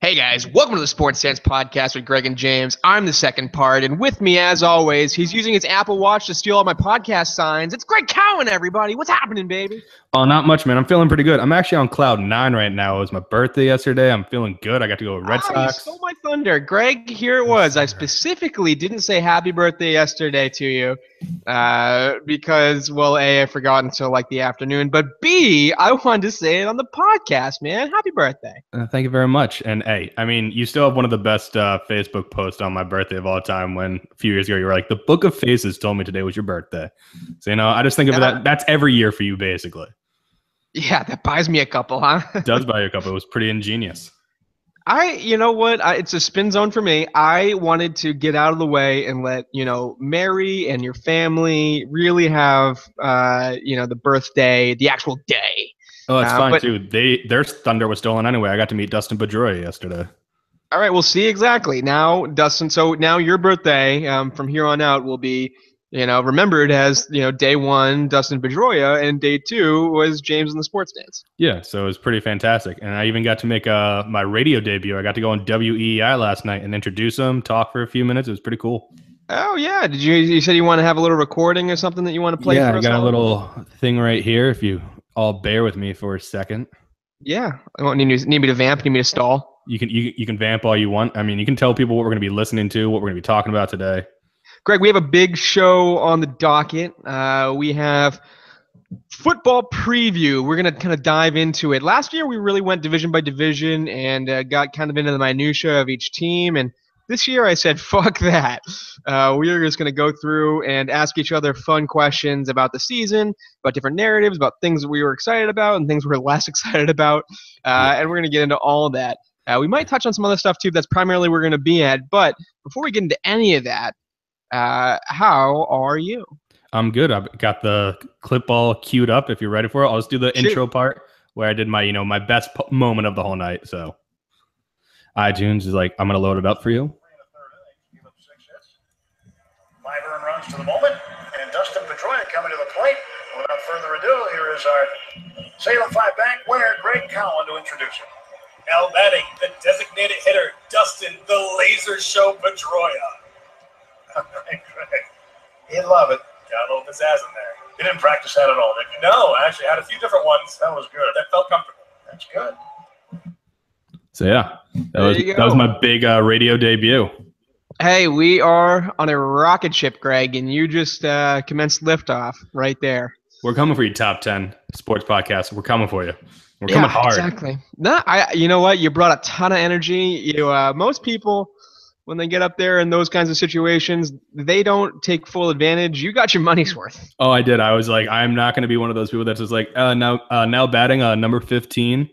Hey guys, welcome to the Sports Sense Podcast with Greg and James. I'm the second part, and with me, as always, he's using his Apple Watch to steal all my podcast signs. It's Greg Cowan, everybody. What's happening, baby? Oh, not much, man. I'm feeling pretty good. I'm actually on cloud 9 right now. It was my birthday yesterday. I'm feeling good. I got to go with Red Sox. You stole my thunder. Greg, here it was. I specifically didn't say happy birthday yesterday to you because, well, A, I forgot until like the afternoon, but B, I wanted to say it on the podcast, man. Happy birthday. Thank you very much. And hey, I mean, you still have one of the best Facebook posts on my birthday of all time when a few years ago you were like, the Book of Faces told me today was your birthday. So, I just think of that. That's every year for you, basically. Yeah, that buys me a couple, huh? It does buy you a couple. It was pretty ingenious. You know what? It's a spin zone for me. I wanted to get out of the way and let, Mary and your family really have, the birthday, the actual day. Oh, that's fine, too. Their thunder was stolen anyway. I got to meet Dustin Pedroia yesterday. All right, we'll see exactly. Now, Dustin, so now your birthday from here on out will be, remembered as, day one, Dustin Pedroia, and day two was James in the Sports Dance. Yeah, so it was pretty fantastic. And I even got to make my radio debut. I got to go on WEEI last night and introduce him, talk for a few minutes. It was pretty cool. Oh, yeah. You said you want to have a little recording or something that you want to play for us? Yeah, I got a little thing right here, if you all bear with me for a second. Yeah. Need me to vamp? Need me to stall? You can vamp all you want. I mean, you can tell people what we're going to be listening to, what we're going to be talking about today. Greg, we have a big show on the docket. We have football preview. We're going to kind of dive into it. Last year, we really went division by division and got kind of into the minutia of each team. And this year, I said, fuck that. We are just going to go through and ask each other fun questions about the season, about different narratives, about things that we were excited about and things we were less excited about. And we're going to get into all of that. We might touch on some other stuff, too. That's primarily we're going to be at. But before we get into any of that, how are you? I'm good. I've got the clip all queued up. If you're ready for it, I'll just do the intro part where I did my, my best moment of the whole night. So iTunes is like, I'm going to load it up for you. 5 earned runs to the moment, and Dustin Pedroia coming to the plate. Without further ado, here is our Salem 5 back winner, Greg Cowan, to introduce him. Now batting, the designated hitter, Dustin the Laser Show Pedroia. Greg. He'd love it. Got a little pizzazz in there. You didn't practice that at all, did you? No, I actually had a few different ones. That was good. That felt comfortable. That's good. So yeah, that was my big radio debut. Hey, we are on a rocket ship, Greg, and you just commenced liftoff right there. We're coming for you, top 10 sports podcast. We're coming for you. We're coming hard. Exactly. No, you know what? You brought a ton of energy. Most people, when they get up there in those kinds of situations, they don't take full advantage. You got your money's worth. Oh, I did. I was like, I'm not going to be one of those people that's just like, now batting number 15.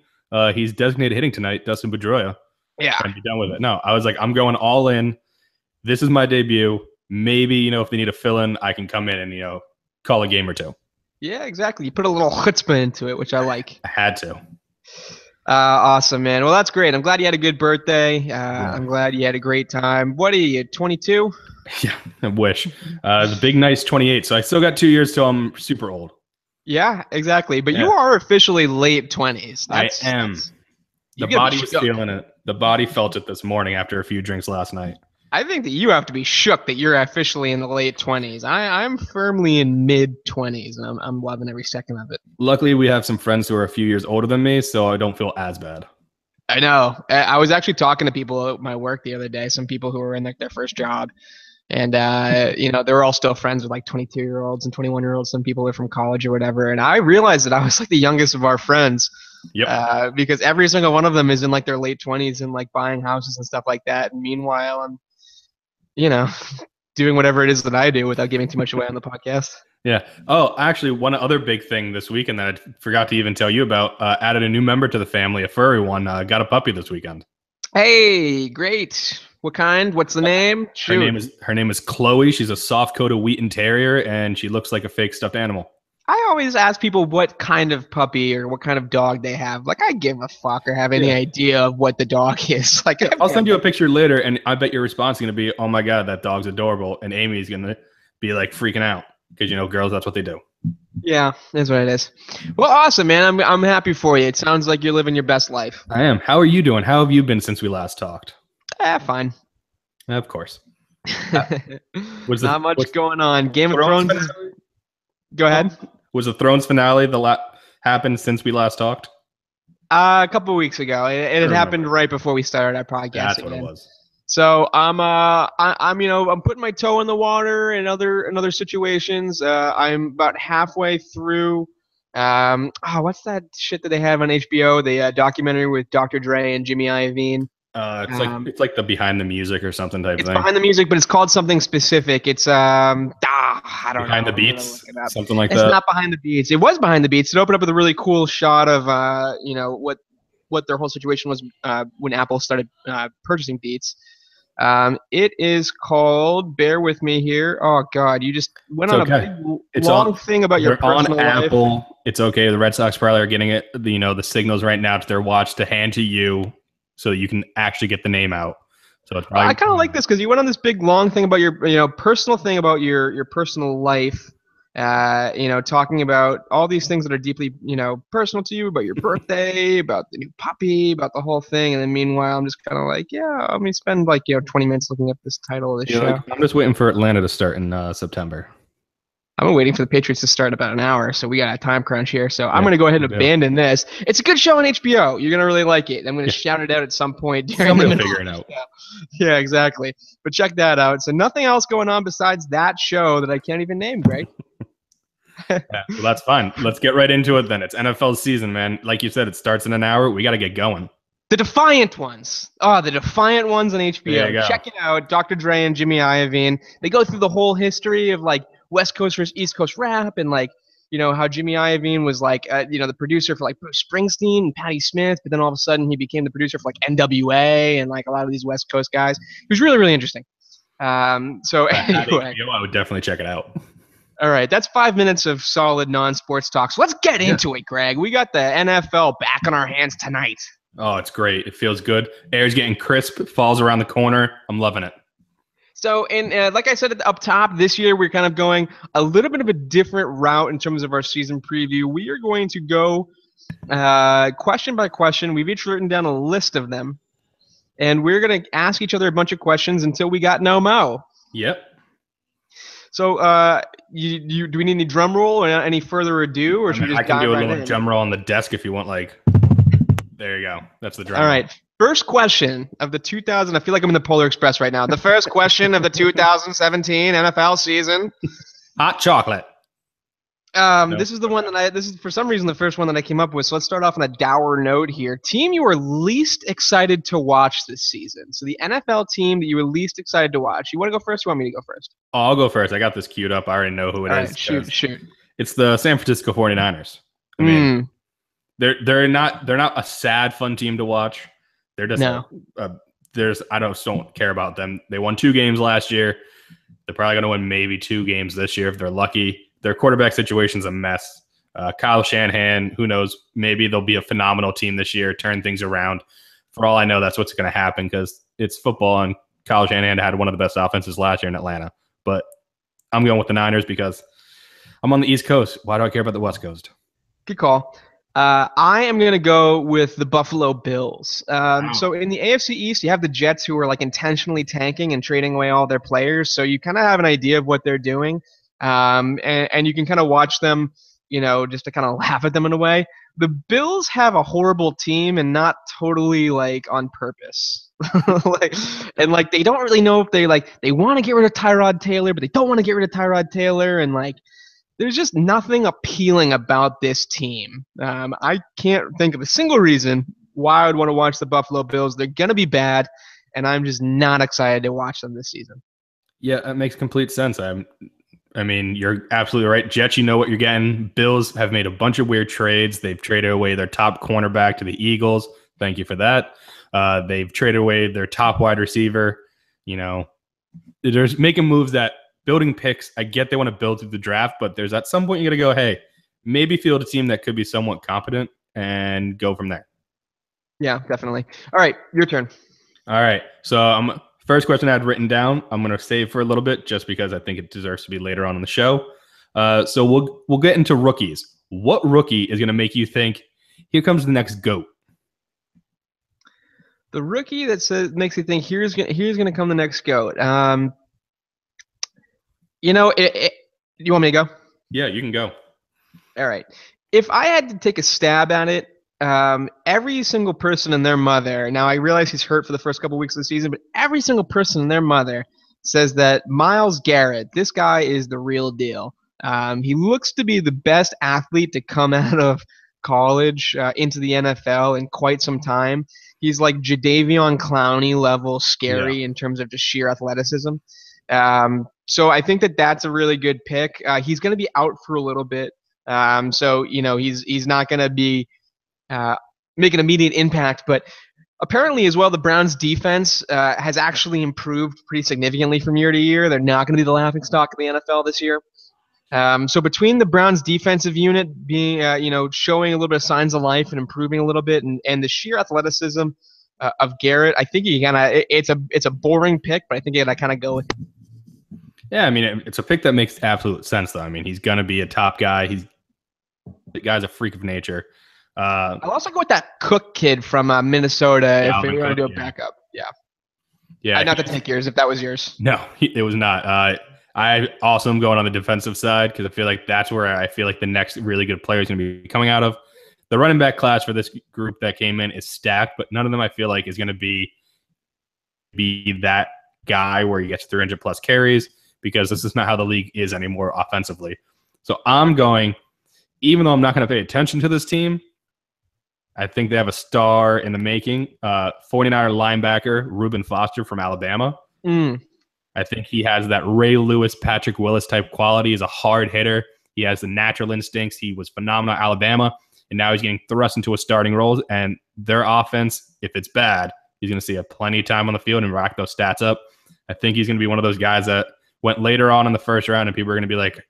He's designated hitting tonight, Dustin Pedroia. Yeah. And be done with it. No, I was like, I'm going all in. This is my debut. Maybe, if they need a fill-in, I can come in and, call a game or two. Yeah, exactly. You put a little chutzpah into it, which I like. I had to. Awesome, man. Well, that's great. I'm glad you had a good birthday. I'm glad you had a great time. What are you, 22? Yeah, I wish. The big nice 28. So I still got 2 years till I'm super old. Yeah, exactly. But you are officially late 20s. I am. The body was feeling it. The body felt it this morning after a few drinks last night. I think that you have to be shook that you're officially in the late 20s. I'm firmly in mid-20s, and I'm loving every second of it. Luckily, we have some friends who are a few years older than me, so I don't feel as bad. I know. I was actually talking to people at my work the other day, some people who were in their first job. And, they were all still friends with like 22-year-olds and 21-year-olds. Some people are from college or whatever. And I realized that I was like the youngest of our friends. Yep. Because every single one of them is in like their late 20s and like buying houses and stuff like that. And meanwhile, I'm, doing whatever it is that I do without giving too much away on the podcast. Yeah. Oh, actually, one other big thing this weekend that I forgot to even tell you about, added a new member to the family, a furry one, got a puppy this weekend. Hey, great. What kind? What's the name? Shoot. Her name is Chloe. She's a soft-coated Wheaten Terrier, and she looks like a fake stuffed animal. I always ask people what kind of puppy or what kind of dog they have. Like, I give a fuck or have any idea of what the dog is. Like, I'll send you a picture later, and I bet your response is going to be, oh, my God, that dog's adorable. And Amy's going to be, like, freaking out because, girls, that's what they do. Yeah, that's what it is. Well, awesome, man. I'm happy for you. It sounds like you're living your best life. I am. How are you doing? How have you been since we last talked? Fine. Of course. Uh, Was the Not much was going on. Game of Thrones Thrones is. finale? Go ahead. Was the Thrones finale happened since we last talked? A couple of weeks ago. It had remember. happened right before we started our podcast That's what it again. was. So I'm putting my toe in the water in other situations. I'm about halfway through. What's that shit that they have on HBO? The documentary with Dr. Dre and Jimmy Iovine. It's like the behind the music or something type It's thing. behind the music, but it's called something specific. It's I don't Behind know. the I'm gonna beats, look it up. something like It's that. not behind the beats. It was behind the beats. It opened up with a really cool shot of what their whole situation was when Apple started purchasing Beats. It is called. Bear with me here. Oh God, you just went It's on okay. a big It's long thing about your They're on personal life. Apple. It's okay. The Red Sox probably are getting it. The signals right now to their watch to hand to you, so that you can actually get the name out. So it's probably. I kind of like this because you went on this big long thing about your personal thing about your personal life. Talking about all these things that are deeply personal to you, about your birthday, about the new puppy, about the whole thing, and then meanwhile I'm just kind of like, yeah, let me spend 20 minutes looking up this title of the show. I'm just waiting for Atlanta to start in September. I'm waiting for the Patriots to start in about an hour, so we got a time crunch here. So I'm Yeah, going to go ahead and we do. abandon this. It's a good show on HBO. You're going to really like it. I'm going to shout it out at some point during Somebody the will middle figure it of out. the show. Yeah, exactly. But check that out. So nothing else going on besides that show that I can't even name, Greg. Yeah, well, that's fine. Let's get right into it then. It's NFL season, man. Like you said, it starts in an hour. We got to get going. The Defiant Ones. Oh, the Defiant Ones on There HBO. you go. Check it out. Dr. Dre and Jimmy Iovine. They go through the whole history of West Coast versus East Coast rap and how Jimmy Iovine was the producer for Bruce Springsteen and Patti Smith, but then all of a sudden he became the producer for NWA and a lot of these West Coast guys. It was really, really interesting. So anyway. I would definitely check it out. All right, that's 5 minutes of solid non-sports talk. So let's get into it, Greg. We got the NFL back on our hands tonight. Oh, it's great. It feels good. Air's getting crisp. Falls around the corner. I'm loving it. So, and like I said up top, this year we're kind of going a little bit of a different route in terms of our season preview. We are going to go question by question. We've each written down a list of them, and we're going to ask each other a bunch of questions until we got no mo. Yep. So, do we need any drum roll or any further ado, or should we just I can dive do a right little in? drum roll on the desk if you want. There you go. That's the drum. All roll. right. First question of the 2000. I feel like I'm in the Polar Express right now. The first question of the 2017 NFL season. Hot chocolate. This is the one that this is for some reason the first one that I came up with. So let's start off on a dour note here. Team you were least excited to watch this season. So the NFL team that you were least excited to watch. You want to go first? Or you want me to go first? Oh, I'll go first. I got this queued up. I already know who it is. All right, shoot. It's the San Francisco 49ers. I mean, they're not a sad, fun team to watch. They're just I don't care about them. They won 2 games last year. They're probably going to win maybe 2 games this year if they're lucky. Their quarterback situation's a mess. Kyle Shanahan, who knows? Maybe they'll be a phenomenal team this year, turn things around. For all I know, that's what's going to happen because it's football, and Kyle Shanahan had one of the best offenses last year in Atlanta. But I'm going with the Niners because I'm on the East Coast. Why do I care about the West Coast? Good call. I am going to go with the Buffalo Bills. Wow. So in the AFC East, you have the Jets who are intentionally tanking and trading away all their players. So you kind of have an idea of what they're doing. And you can kind of watch them, just to kind of laugh at them in a way. The Bills have a horrible team and not totally on purpose. They don't really know if they want to get rid of Tyrod Taylor, but they don't want to get rid of Tyrod Taylor. And there's just nothing appealing about this team. I can't think of a single reason why I would want to watch the Buffalo Bills. They're going to be bad, and I'm just not excited to watch them this season. Yeah, that makes complete sense. I mean, you're absolutely right. Jets, you know what you're getting. Bills have made a bunch of weird trades. They've traded away their top cornerback to the Eagles. Thank you for that. They've traded away their top wide receiver. They're making moves that building picks. I get they want to build through the draft, but there's at some point you got to go, hey, maybe field a team that could be somewhat competent and go from there. Yeah, definitely. All right, your turn. All right. So first question I had written down, I'm going to save for a little bit just because I think it deserves to be later on in the show. So we'll get into rookies. What rookie is going to make you think, here comes the next GOAT? The rookie that makes you think here's gonna come the next GOAT. You want me to go? Yeah, you can go. All right. If I had to take a stab at it, every single person and their mother. Now I realize he's hurt for the first couple weeks of the season, but every single person and their mother says that Myles Garrett, this guy is the real deal. He looks to be the best athlete to come out of college into the NFL in quite some time. He's like Jadeveon Clowney level scary in terms of just sheer athleticism. So I think that's a really good pick. He's going to be out for a little bit. So he's not going to be make an immediate impact, but apparently as well, the Browns defense has actually improved pretty significantly from year to year. They're not going to be the laughingstock of the NFL this year. So between the Browns defensive unit being, showing a little bit of signs of life and improving a little bit, and the sheer athleticism of Garrett, I think it's a boring pick, but I think I kind of go with it. Yeah, I mean, it's a pick that makes absolute sense, though. I mean, he's going to be a top guy. The guy's a freak of nature. I'll also go with that Cook kid from Minnesota if we want to do a backup. Yeah. Not to take yours if that was yours. No, it was not. I also am going on the defensive side because I feel like that's where I feel like the next really good player is going to be coming out of. The running back class for this group that came in is stacked, but none of them I feel like is going to be that guy where he gets 300 plus carries, because this is not how the league is anymore offensively. So I'm going, even though I'm not going to pay attention to this team, I think they have a star in the making. 49er linebacker Reuben Foster from Alabama. I think he has that Ray Lewis, Patrick Willis type quality. He's a hard hitter. He has the natural instincts. He was phenomenal at Alabama, and now he's getting thrust into a starting role. And their offense, if it's bad, he's going to see plenty of time on the field and rack those stats up. I think he's going to be one of those guys that went later on in the first round, and people are going to be like,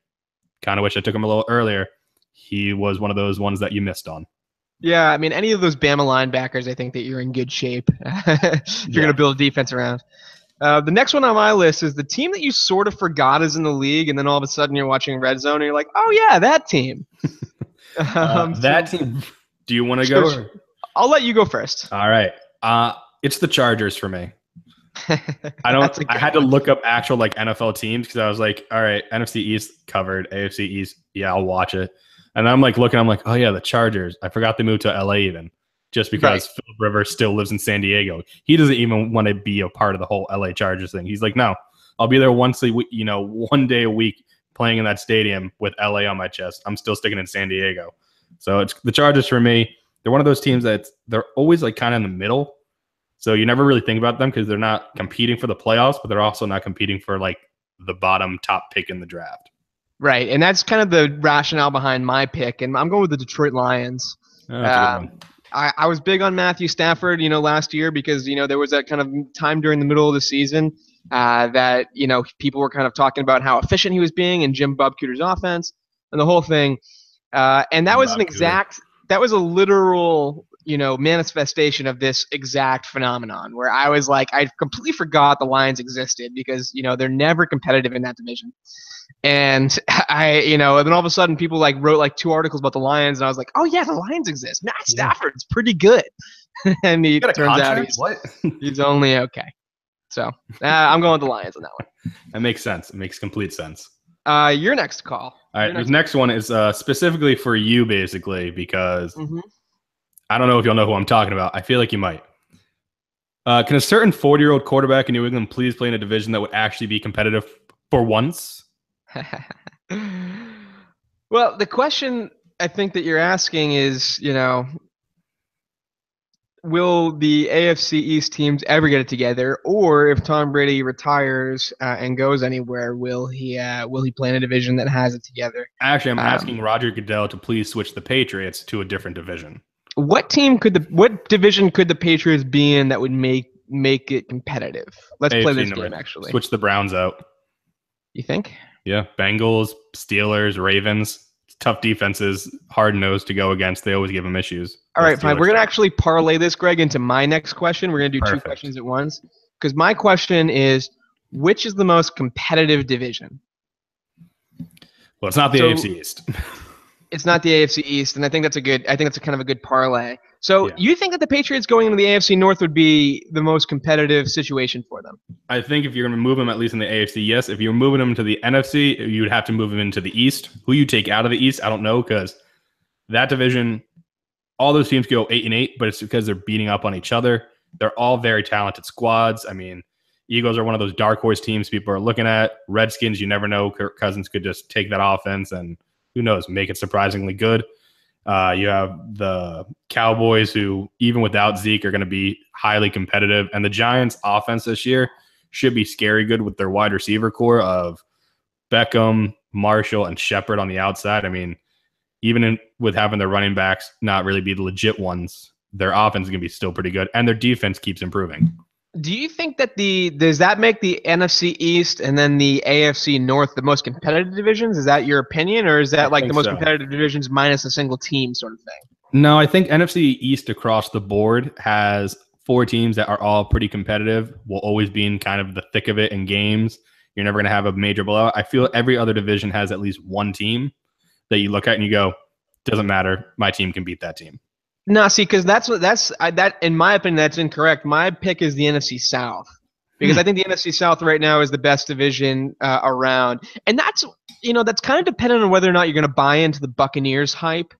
kind of wish I took him a little earlier. He was one of those ones that you missed on. Yeah, I mean, any of those Bama linebackers, I think that you're in good shape. You're going to build a defense around. The next one on my list is the team that you sort of forgot is in the league, and then all of a sudden you're watching Red Zone, and you're like, oh, yeah, that team. That team. Do you want to go? Or? I'll let you go first. All right. It's the Chargers for me. I had to look up actual NFL teams because I was like, all right, NFC East covered, AFC East, yeah, I'll watch it. And I'm looking, I'm like, oh yeah, the Chargers. I forgot they moved to LA even, just because Philip Rivers still lives in San Diego. He doesn't even want to be a part of the whole LA Chargers thing. He's like, no, I'll be there once a week, 1 day a week playing in that stadium with LA on my chest. I'm still sticking in San Diego. So it's the Chargers for me. They're one of those teams that they're always kind of in the middle. So you never really think about them because they're not competing for the playoffs, but they're also not competing for the bottom top pick in the draft. Right, and that's kind of the rationale behind my pick, and I'm going with the Detroit Lions. Oh, that's a good one. I was big on Matthew Stafford, last year because, there was that kind of time during the middle of the season that, people were kind of talking about how efficient he was being in Jim Bob Cooter's offense and the whole thing. And that was that was a literal, manifestation of this exact phenomenon where I was like, I completely forgot the Lions existed because, they're never competitive in that division. And and then all of a sudden people wrote 2 articles about the Lions, and I was like, oh yeah, the Lions exist. Matt Stafford's pretty good. And he turns out he's only okay. So I'm going with the Lions on that one. That makes sense. It makes complete sense. Your next call. All right, the next one is specifically for you, basically, because I don't know if you'll know who I'm talking about. I feel like you might. Can a certain 40-year-old quarterback in New England please play in a division that would actually be competitive for once? Well, the question I think that you're asking is, will the AFC East teams ever get it together, or if Tom Brady retires and goes anywhere, will he play in a division that has it together? Actually, I'm asking Roger Goodell to please switch the Patriots to a different division. What division could the Patriots be in that would make it competitive? Let's play this game. Actually, switch the Browns out. You think? Yeah, Bengals, Steelers, Ravens. Tough defenses, hard nosed to go against. They always give them issues. All right, fine. We're going to actually parlay this, Greg, into my next question. We're going to do 2 questions at once. Because my question is, which is the most competitive division? Well, it's not the AFC East. It's not the AFC East, and I think that's a kind of a good parlay. So Yeah. you think that the Patriots going into the AFC North would be the most competitive situation for them? I think if you're going to move them at least in the AFC, yes. If you're moving them to the NFC, you would have to move them into the East. Who you take out of the East, I don't know, because that division, all those teams go 8-8, but it's because they're beating up on each other. They're all very talented squads. I mean, Eagles are one of those dark horse teams people are looking at. Redskins, you never know. Kirk Cousins could just take that offense and, who knows, make it surprisingly good. You have the Cowboys, who, even without Zeke, are going to be highly competitive. And the Giants' offense this year should be scary good with their wide receiver core of Beckham, Marshall, and Shepard on the outside. I mean, even with having their running backs not really be the legit ones, their offense is going to be still pretty good. And their defense keeps improving. Do you think that does that make the NFC East and then the AFC North the most competitive divisions? Is that your opinion, or is that like the most competitive divisions minus a single team sort of thing? No, I think NFC East across the board has 4 teams that are all pretty competitive, will always be in kind of the thick of it in games. You're never going to have a major blowout. I feel every other division has at least one team that you look at and you go, doesn't matter, my team can beat that team. No, see, because that in my opinion, that's incorrect. My pick is the NFC South because I think the NFC South right now is the best division around, and that's kind of dependent on whether or not you're going to buy into the Buccaneers hype.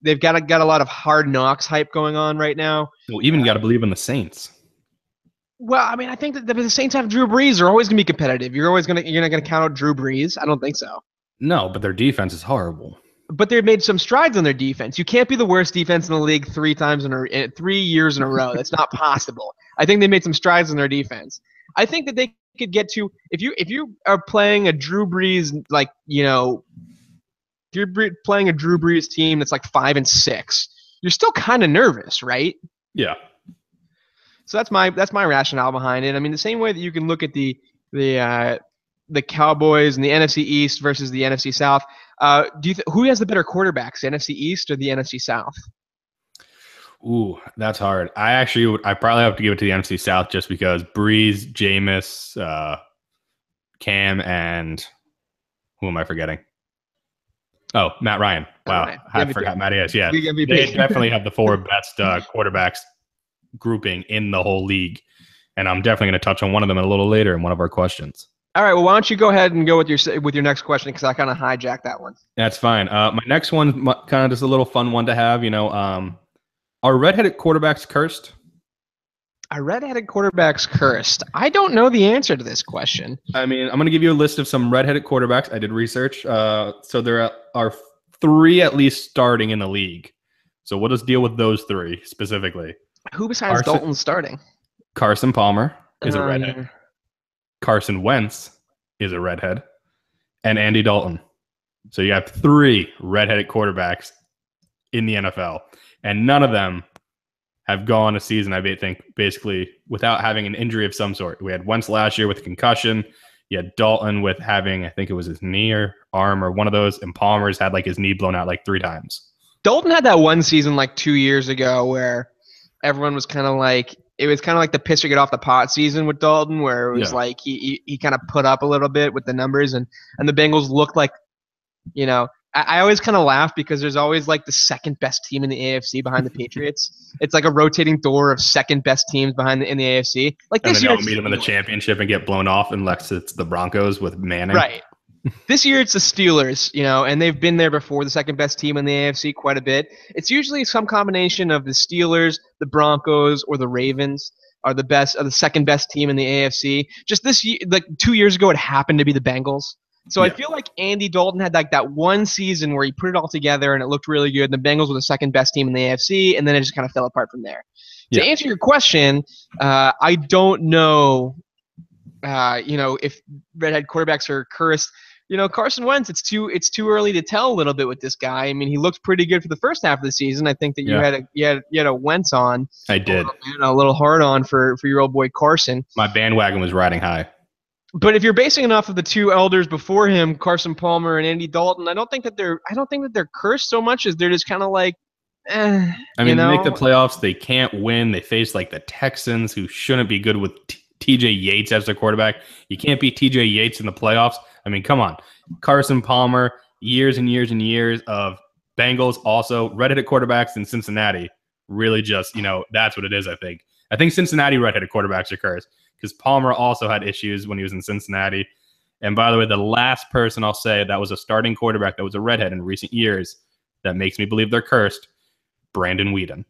They've got a lot of Hard Knocks hype going on right now. Well, even got to believe in the Saints. Well, I mean, I think that the Saints have Drew Brees. They're always going to be competitive. You're not going to count out Drew Brees. I don't think so. No, but their defense is horrible. But they've made some strides on their defense. You can't be the worst defense in the league 3 years in a row. That's not possible. I think they made some strides on their defense. I think that they could get to if you are playing a Drew Brees if you're playing a Drew Brees team that's like 5-6, you're still kind of nervous, right? Yeah. So that's my rationale behind it. I mean, the same way that you can look at the Cowboys and the NFC East versus the NFC South. Who has the better quarterbacks, the NFC East or the NFC South? Ooh, that's hard. I probably have to give it to the NFC South just because Breeze, Jameis, Cam, and who am I forgetting? Oh, Matt Ryan. Wow, I forgot Matt is. Yeah, they definitely have the 4 best quarterbacks grouping in the whole league, and I'm definitely going to touch on one of them a little later in one of our questions. All right. Well, why don't you go ahead and go with your next question because I kind of hijacked that one. That's fine. My next one, kind of just a little fun one to have. Are redheaded quarterbacks cursed? Are redheaded quarterbacks cursed? I don't know the answer to this question. I mean, I'm going to give you a list of some redheaded quarterbacks. I did research. So there are 3 at least starting in the league. So we'll just deal with those 3 specifically. Who besides Dalton starting? Carson Palmer is a redhead. Carson Wentz is a redhead, and Andy Dalton. So you have 3 redheaded quarterbacks in the NFL, and none of them have gone a season, I think, basically without having an injury of some sort. We had Wentz last year with a concussion. You had Dalton with having, I think it was his knee or arm or one of those, and Palmer's had like his knee blown out like 3 times. Dalton had that one season like 2 years ago where everyone was kind of like, it was kind of like the piss or get off the pot season with Dalton, where it was like he kind of put up a little bit with the numbers, and the Bengals looked like, I always kind of laugh because there's always like the second best team in the AFC behind the Patriots. It's like a rotating door of second best teams in the AFC. Like and this then year, they'll meet them in the championship and get blown off unless it's the Broncos with Manning. Right. This year it's the Steelers, and they've been there before, the second best team in the AFC quite a bit. It's usually some combination of the Steelers, the Broncos, or the Ravens are the second best team in the AFC. Just this year, like 2 years ago, it happened to be the Bengals. So I feel like Andy Dalton had like that one season where he put it all together and it looked really good. The Bengals were the second best team in the AFC, and then it just kind of fell apart from there. To answer your question, I don't know, if redhead quarterbacks are cursed. Carson Wentz, it's too early to tell a little bit with this guy. I mean, he looked pretty good for the first half of the season. I think that you had a Wentz on. I did. A little hard on for your old boy Carson. My bandwagon was riding high. But if you're basing it off of the 2 elders before him, Carson Palmer and Andy Dalton, I don't think that they're cursed so much as they're just kind of like, I mean, they make the playoffs. They can't win. They face like the Texans, who shouldn't be good with TJ Yates as their quarterback. You can't beat TJ Yates in the playoffs. I mean, come on. Carson Palmer, years and years and years of Bengals, also redheaded quarterbacks in Cincinnati. Really just, that's what it is, I think. I think Cincinnati redheaded quarterbacks are cursed because Palmer also had issues when he was in Cincinnati. And by the way, the last person I'll say that was a starting quarterback that was a redhead in recent years that makes me believe they're cursed, Brandon Whedon.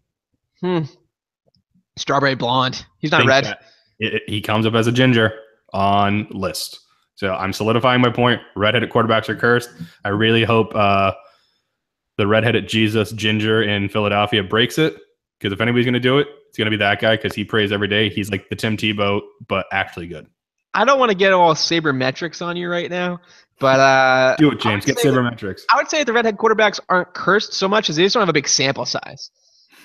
Strawberry blonde. He's not red. He comes up as a ginger on list. So I'm solidifying my point. Redheaded quarterbacks are cursed. I really hope the redheaded Jesus ginger in Philadelphia breaks it, because if anybody's going to do it, it's going to be that guy, because he prays every day. He's like the Tim Tebow, but actually good. I don't want to get all sabermetrics on you right now, but do it, James. Get sabermetrics. I would say the redhead quarterbacks aren't cursed so much as they just don't have a big sample size.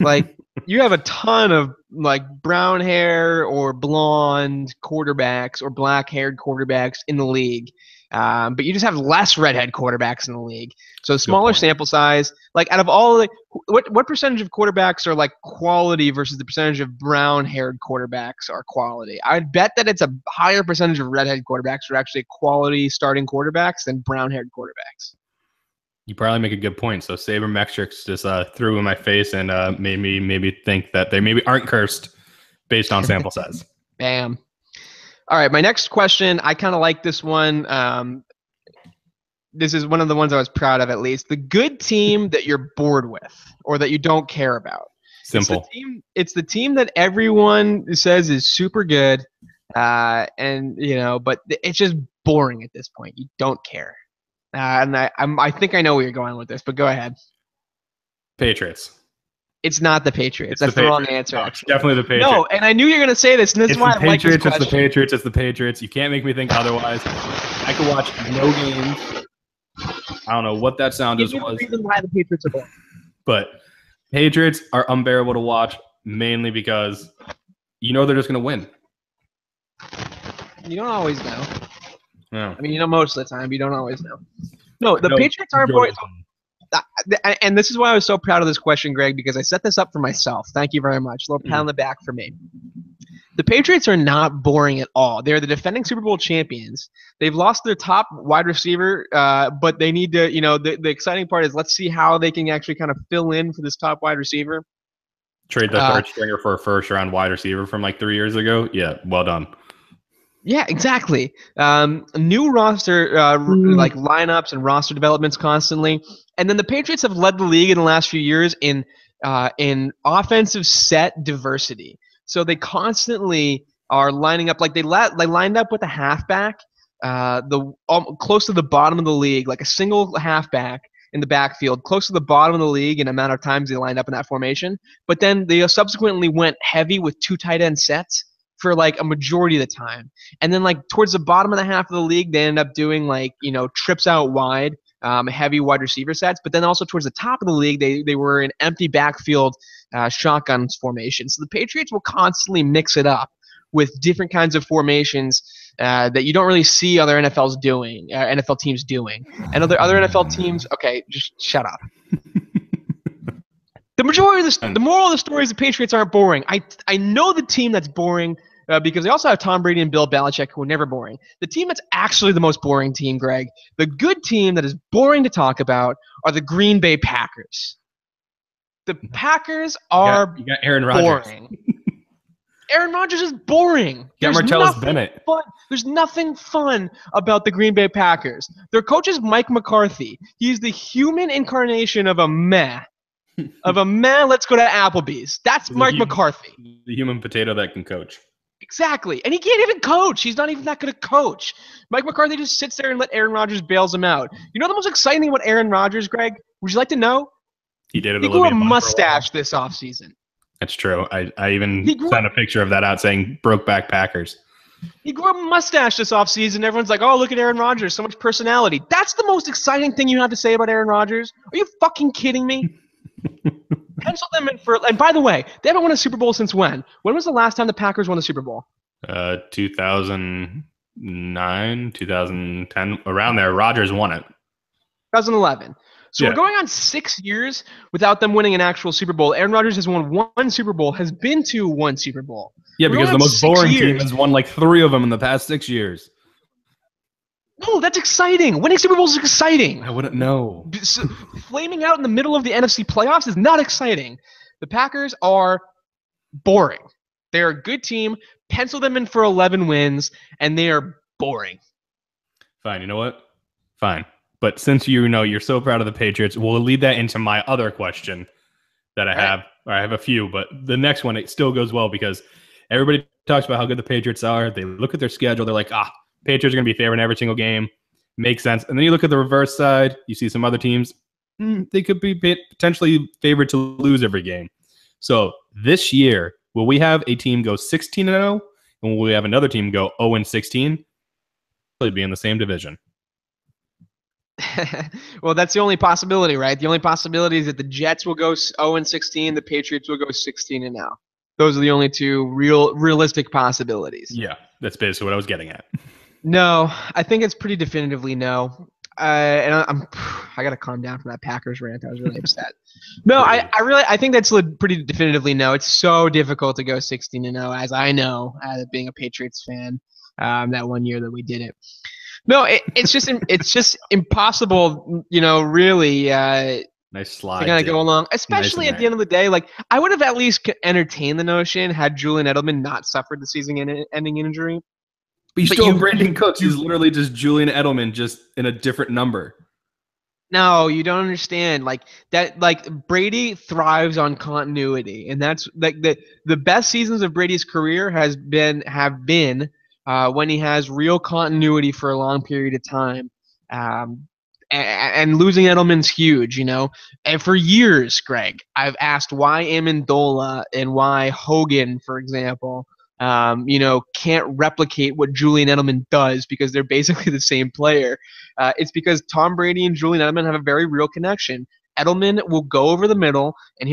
Like, you have a ton of like brown hair or blonde quarterbacks or black-haired quarterbacks in the league, but you just have less redhead quarterbacks in the league. So smaller sample size. Like, out of all, what percentage of quarterbacks are like quality versus the percentage of brown-haired quarterbacks are quality? I'd bet that it's a higher percentage of redhead quarterbacks are actually quality starting quarterbacks than brown-haired quarterbacks. You probably make a good point. So sabermetrics just threw in my face and made me maybe think that they maybe aren't cursed based on sample size. Bam. All right, my next question, I kind of like this one. This is one of the ones I was proud of, at least. The good team that you're bored with or that you don't care about. Simple. It's the team that everyone says is super good, but it's just boring at this point. You don't care. And I think I know where you're going with this, but go ahead. Patriots. It's not the Patriots. That's the wrong answer. No, it's definitely the Patriots. No, and I knew you were going to say this, and this is why I like this question. It's the Patriots. It's the Patriots. You can't make me think otherwise. I could watch no games. I don't know what that sound was. Give me the reason why the Patriots are boring. But Patriots are unbearable to watch, mainly because they're just going to win. You don't always know. No. I mean, most of the time, you don't always know. No, the Patriots aren't boring. And this is why I was so proud of this question, Greg, because I set this up for myself. Thank you very much. A little pat on the back for me. The Patriots are not boring at all. They're the defending Super Bowl champions. They've lost their top wide receiver, but they need to, the exciting part is let's see how they can actually kind of fill in for this top wide receiver. Trade the third stringer for a first-round wide receiver from like 3 years ago. Yeah, well done. Yeah, exactly. New roster like lineups and roster developments constantly, and then the Patriots have led the league in the last few years in offensive set diversity. So they constantly are lining up like they lined up with a halfback, close to the bottom of the league, like a single halfback in the backfield, close to the bottom of the league in amount of times they lined up in that formation. But then they subsequently went heavy with 2 tight end sets for like a majority of the time. And then like towards the bottom of the half of the league, they end up doing like, trips out wide, heavy wide receiver sets. But then also towards the top of the league, they were in empty backfield shotguns formation. So the Patriots will constantly mix it up with different kinds of formations that you don't really see other NFL teams doing. And other NFL teams, okay, just shut up. The majority of the moral of the story is the Patriots aren't boring. I know the team that's boring because they also have Tom Brady and Bill Belichick, who are never boring. The team that's actually the most boring team, Greg, the good team that is boring to talk about, are the Green Bay Packers. The Packers are you got Aaron Rodgers. Boring. Aaron Rodgers is boring. Got Martellus Bennett. There's nothing fun about the Green Bay Packers. Their coach is Mike McCarthy. He's the human incarnation of a meh. Let's go to Applebee's. That's Mike McCarthy. The human potato that can coach. Exactly. And he can't even coach. He's not even that good a coach. Mike McCarthy just sits there and let Aaron Rodgers bails him out. You know the most exciting thing about Aaron Rodgers, Greg? Would you like to know? He did it. He grew a mustache this offseason. That's true. I even sent a picture of that out saying Brokeback Packers. He grew a mustache this offseason. Everyone's like, oh, look at Aaron Rodgers. So much personality. That's the most exciting thing you have to say about Aaron Rodgers? Are you fucking kidding me? Pencil them in for – and by the way, they haven't won a Super Bowl since when? When was the last time the Packers won a Super Bowl? 2009, 2010, around there. Rodgers won it. 2011. So we're going on 6 years without them winning an actual Super Bowl. Aaron Rodgers has won 1 Super Bowl, has been to 1 Super Bowl. Yeah, because the most boring team has won like 3 of them in the past 6 years. No, that's exciting. Winning Super Bowls is exciting. I wouldn't know. So, flaming out in the middle of the NFC playoffs is not exciting. The Packers are boring. They're a good team. Pencil them in for 11 wins, and they are boring. Fine. You know what? Fine. But since you're so proud of the Patriots, we'll lead that into my other question that I have. Or I have a few, but the next one, it still goes well because everybody talks about how good the Patriots are. They look at their schedule. They're like, Patriots are going to be favored in every single game. Makes sense. And then you look at the reverse side. You see some other teams. They could be potentially favored to lose every game. So this year, will we have a team go 16-0? And will we have another team go 0-16? Probably be in the same division. Well, that's the only possibility, right? The only possibility is that the Jets will go 0-16, the Patriots will go 16-0. Those are the only two realistic possibilities. Yeah, that's basically what I was getting at. No, I think it's pretty definitively no. And I got to calm down from that Packers rant. I was really upset. No, I think that's pretty definitively no. It's so difficult to go 16-0, as I know, being a Patriots fan. That one year that we did it. No, it's just impossible. Really. Nice slide. Kind of go along, especially at the end of the day. Like, I would have at least entertained the notion had Julian Edelman not suffered the season-ending injury. But you still have Brandon Cooks. He's literally just Julian Edelman, just in a different number. No, you don't understand. Like that. Like Brady thrives on continuity, and that's like the best seasons of Brady's career have been when he has real continuity for a long period of time. And losing Edelman's huge, And for years, Greg, I've asked why Amendola and why Hogan, for example, can't replicate what Julian Edelman does because they're basically the same player. It's because Tom Brady and Julian Edelman have a very real connection. Edelman will go over the middle and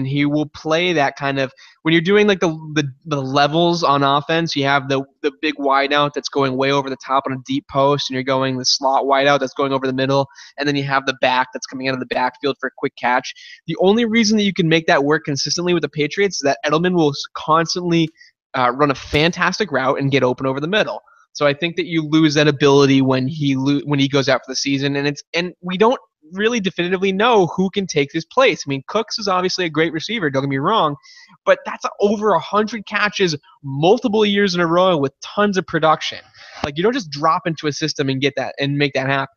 he will play that kind of when you're doing like the levels on offense. You have the big wideout that's going way over the top on a deep post, and you're going the slot wideout that's going over the middle, and then you have the back that's coming out of the backfield for a quick catch. The only reason that you can make that work consistently with the Patriots is that Edelman will constantly run a fantastic route and get open over the middle. So I think that you lose that ability when he goes out for the season, and we don't really definitively know who can take his place. I mean, Cooks is obviously a great receiver, don't get me wrong, but that's over 100 catches multiple years in a row with tons of production. Like, you don't just drop into a system and get that and make that happen.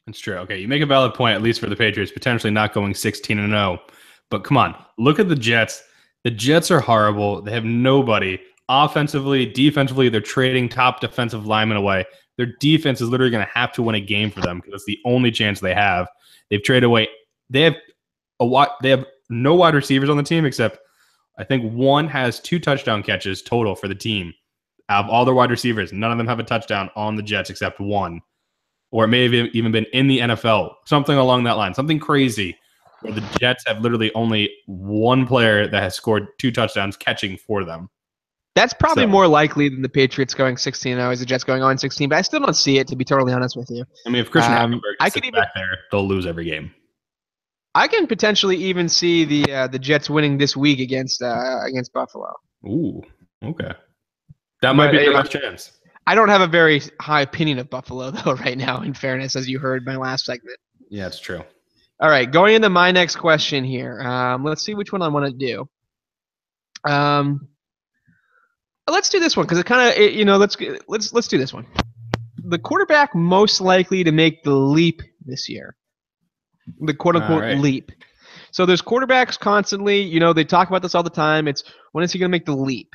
That's true. Okay, you make a valid point, at least for the Patriots, potentially not going 16-0. But come on, look at the Jets. The Jets are horrible. They have nobody. Offensively, defensively, they're trading top defensive linemen away. Their defense is literally going to have to win a game for them because it's the only chance they have. They've traded away. They have no wide receivers on the team except I think one has 2 touchdown catches total for the team. Out of all their wide receivers, none of them have a touchdown on the Jets except one. Or it may have even been in the NFL. Something along that line. Something crazy where the Jets have literally only one player that has scored 2 touchdowns catching for them. That's probably more likely than the Patriots going 16-0 as the Jets going 0-16, but I still don't see it, to be totally honest with you. I mean, if Christian Hackenberg sits back there, they'll lose every game. I can potentially even see the Jets winning this week against Buffalo. Ooh, okay. That might be their best chance. I don't have a very high opinion of Buffalo, though, right now, in fairness, as you heard my last segment. Yeah, it's true. All right, going into my next question here. Let's see which one I want to do. Let's do this one because it kind of, let's do this one. The quarterback most likely to make the leap this year, the quote-unquote leap. So there's quarterbacks constantly, they talk about this all the time. It's when is he going to make the leap?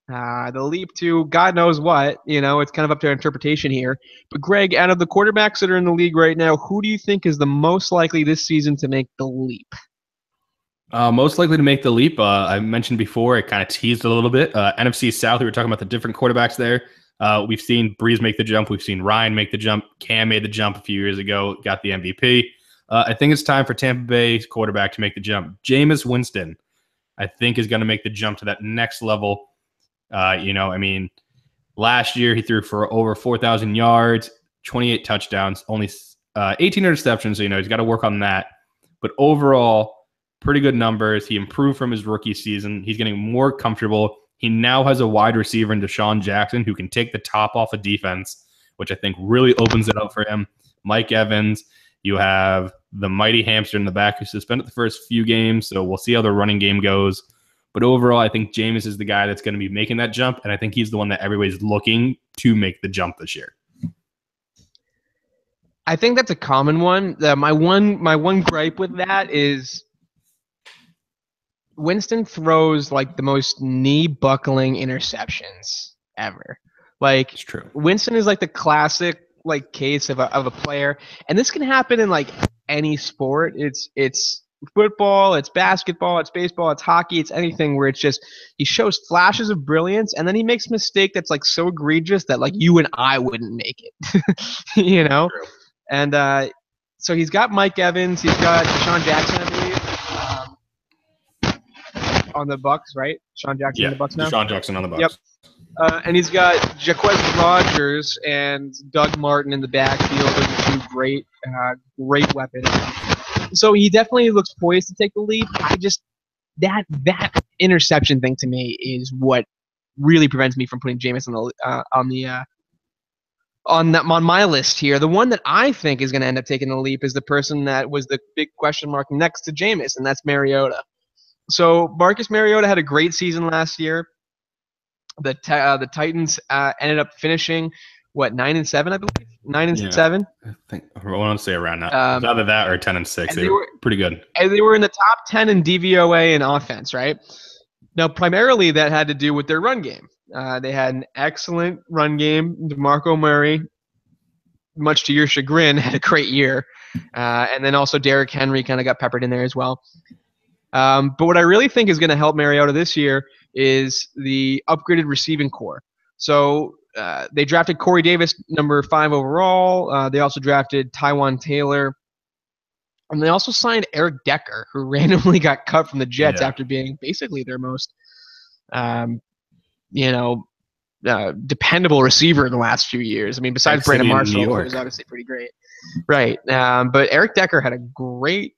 The leap to God knows what, it's kind of up to interpretation here. But Greg, out of the quarterbacks that are in the league right now, who do you think is the most likely this season to make the leap? Most likely to make the leap, I mentioned before, I kind of teased a little bit. NFC South, we were talking about the different quarterbacks there. We've seen Breeze make the jump. We've seen Ryan make the jump. Cam made the jump a few years ago, got the MVP. I think it's time for Tampa Bay's quarterback to make the jump. Jameis Winston, I think, is going to make the jump to that next level. Last year he threw for over 4,000 yards, 28 touchdowns, only 18 interceptions. So, he's got to work on that. But overall, pretty good numbers. He improved from his rookie season. He's getting more comfortable. He now has a wide receiver in Deshaun Jackson who can take the top off of defense which I think really opens it up for him. Mike Evans, you have the mighty hamster in the back who suspended the first few games, so we'll see how the running game goes. But overall, I think Jameis is the guy that's going to be making that jump, and I think he's the one that everybody's looking to make the jump this year. I think that's a common one. My one gripe with that is Winston throws like the most knee-buckling interceptions ever. Like, It's true. Winston is like the classic like case of a player, and this can happen in like any sport. It's football, it's basketball, it's baseball, it's hockey, it's anything where it's just he shows flashes of brilliance and then he makes a mistake that's like so egregious that like you and I wouldn't make it. You know? True. And so he's got Mike Evans, he's got Deshaun Jackson, I believe, on the Bucks, right? Deshaun Jackson on the Bucks now? Deshaun Jackson on the Bucks. Yep. And he's got Jaquez Rogers and Doug Martin in the backfield. Those are two great weapons. So he definitely looks poised to take the lead. I just that interception thing to me is what really prevents me from putting Jameis on my list here. The one that I think is going to end up taking the leap is the person that was the big question mark next to Jameis, and that's Mariota. So Marcus Mariota had a great season last year. The Titans ended up finishing 9-7, I believe. 9-7. I think I want to say around that. It's either that or 10-6. They were pretty good. And they were in the top 10 in DVOA and offense, right? Now, primarily that had to do with their run game. They had an excellent run game. DeMarco Murray, much to your chagrin, had a great year. And then also Derrick Henry kind of got peppered in there as well. But what I really think is going to help Mariota this year is the upgraded receiving core. So they drafted Corey Davis, number 5 overall. They also drafted Tywan Taylor. And they also signed Eric Decker, who randomly got cut from the Jets after being basically their most, dependable receiver in the last few years. I mean, besides Brandon Marshall, who was obviously pretty great. Right. But Eric Decker had a great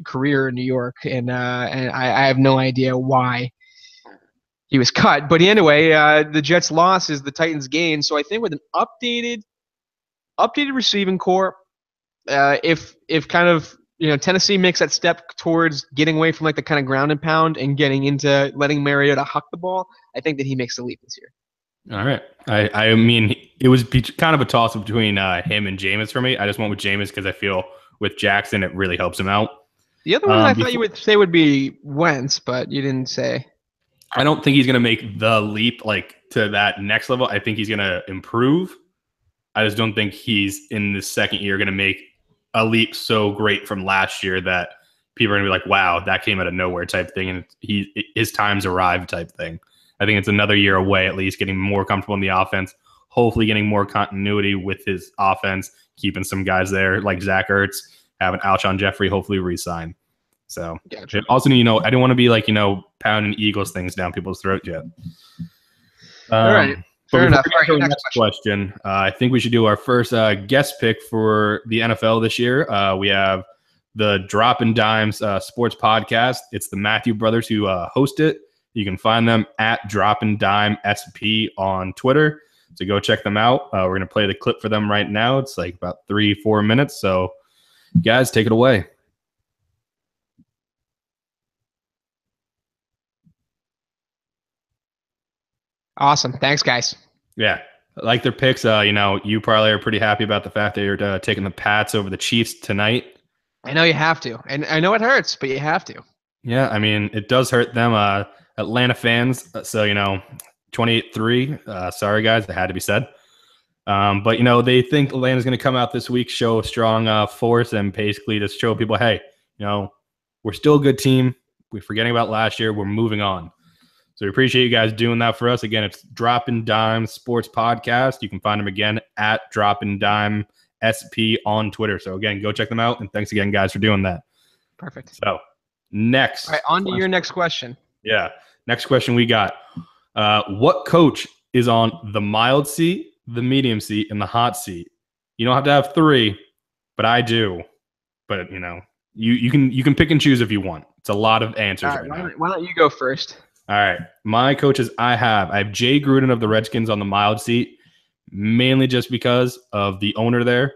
career in New York, and I have no idea why he was cut. But anyway, the Jets' loss is the Titans' gain. So I think with an updated receiving core, if kind of Tennessee makes that step towards getting away from like the kind of ground and pound and getting into letting Mariota huck the ball, I think that he makes the leap this year. All right. I mean, it was kind of a toss-up between him and Jameis for me. I just went with Jameis because I feel with Jackson, it really helps him out. The other one I thought you would say would be Wentz, but you didn't say. I don't think he's going to make the leap like to that next level. I think he's going to improve. I just don't think he's in the second year going to make a leap so great from last year that people are going to be like, wow, that came out of nowhere type thing. And his time's arrived type thing. I think it's another year away, at least getting more comfortable in the offense, hopefully getting more continuity with his offense, keeping some guys there like Zach Ertz, having Alshon Jeffrey hopefully re-sign. So gotcha. Also, I didn't want to be like, pounding Eagles things down people's throat yet. All right. Fair enough. All right, next question. I think we should do our first guest pick for the NFL this year. We have the Drop and Dimes Sports Podcast. It's the Matthew brothers who host it. You can find them at Drop and Dime SP on Twitter. So go check them out. We're going to play the clip for them right now. It's like about 3-4 minutes. So guys, take it away. Awesome. Thanks, guys. Yeah. I like their picks. You probably are pretty happy about the fact that you're taking the Pats over the Chiefs tonight. I know you have to. And I know it hurts, but you have to. Yeah, I mean, it does hurt them. Atlanta fans. So, 28-3. Sorry, guys. That had to be said. But, they think Atlanta's going to come out this week, show a strong force, and basically just show people, hey, we're still a good team. We're forgetting about last year. We're moving on. So we appreciate you guys doing that for us. Again, it's Drop and Dime Sports Podcast. You can find them again at Drop and Dime SP on Twitter. So again, go check them out. And thanks again, guys, for doing that. Perfect. So next. All right, on to your next question. Yeah. Next question we got. What coach is on the mild seat, the medium seat, and the hot seat? You don't have to have 3, but I do. But, you can pick and choose if you want. It's a lot of answers right now. Why don't you go first? All right. My coaches I have Jay Gruden of the Redskins on the mild seat, mainly just because of the owner there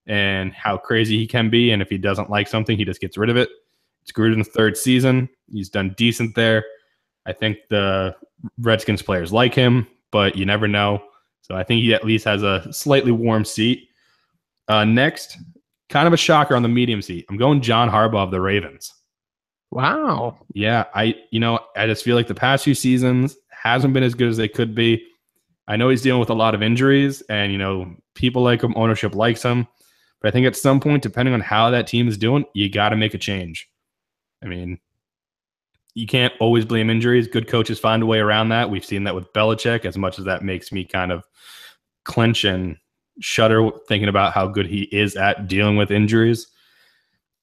and how crazy he can be. And if he doesn't like something, he just gets rid of it. It's Gruden's third season. He's done decent there. I think the Redskins players like him, but you never know. So I think he at least has a slightly warm seat. Next, kind of a shocker on the medium seat. I'm going John Harbaugh of the Ravens. Wow. Yeah, I just feel like the past few seasons hasn't been as good as they could be. I know he's dealing with a lot of injuries, and people like him, ownership likes him. But I think at some point, depending on how that team is doing, you got to make a change. I mean, you can't always blame injuries. Good coaches find a way around that. We've seen that with Belichick, as much as that makes me kind of clench and shudder thinking about how good he is at dealing with injuries.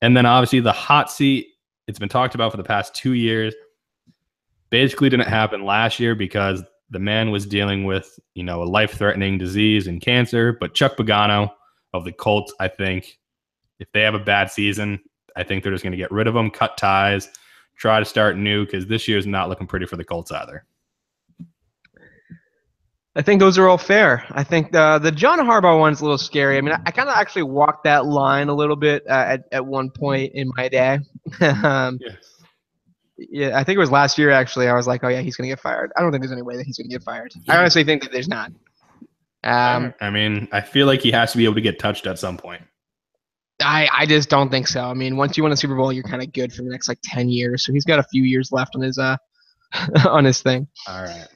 And then obviously the hot seat, it's been talked about for the past 2 years. Basically didn't happen last year because the man was dealing with, a life-threatening disease and cancer. But Chuck Pagano of the Colts, I think, if they have a bad season, I think they're just going to get rid of him, cut ties, try to start new, because this year is not looking pretty for the Colts either. I think those are all fair. I think the John Harbaugh one's a little scary. I mean, I kind of actually walked that line a little bit at one point in my day. Yeah, I think it was last year, actually. I was like, oh, yeah, he's going to get fired. I don't think there's any way that he's going to get fired. I honestly think that there's not. I mean, I feel like he has to be able to get touched at some point. I just don't think so. I mean, once you win a Super Bowl, you're kind of good for the next 10 years. So he's got a few years left on his on his thing. All right.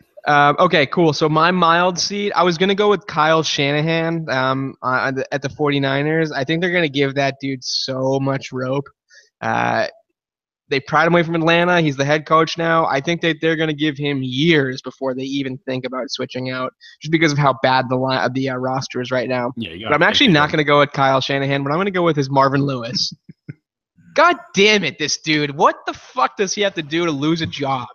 Okay, cool. So my mild seat, I was going to go with Kyle Shanahan at the 49ers. I think they're going to give that dude so much rope. They pried him away from Atlanta. He's the head coach now. I think that they're going to give him years before they even think about switching out, just because of how bad the roster is right now. Yeah, but I'm actually not going to go with Kyle Shanahan. What I'm going to go with is Marvin Lewis. God damn it, this dude. What the fuck does he have to do to lose a job?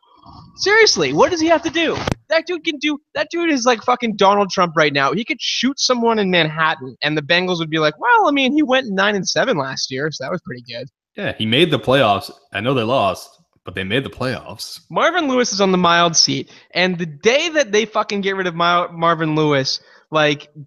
Seriously, what does he have to do? That dude is like fucking Donald Trump right now. He could shoot someone in Manhattan, and the Bengals would be like, well, I mean, he went 9-7 last year, so that was pretty good. Yeah, he made the playoffs. I know they lost, but they made the playoffs. Marvin Lewis is on the mild seat, and the day that they fucking get rid of Marvin Lewis,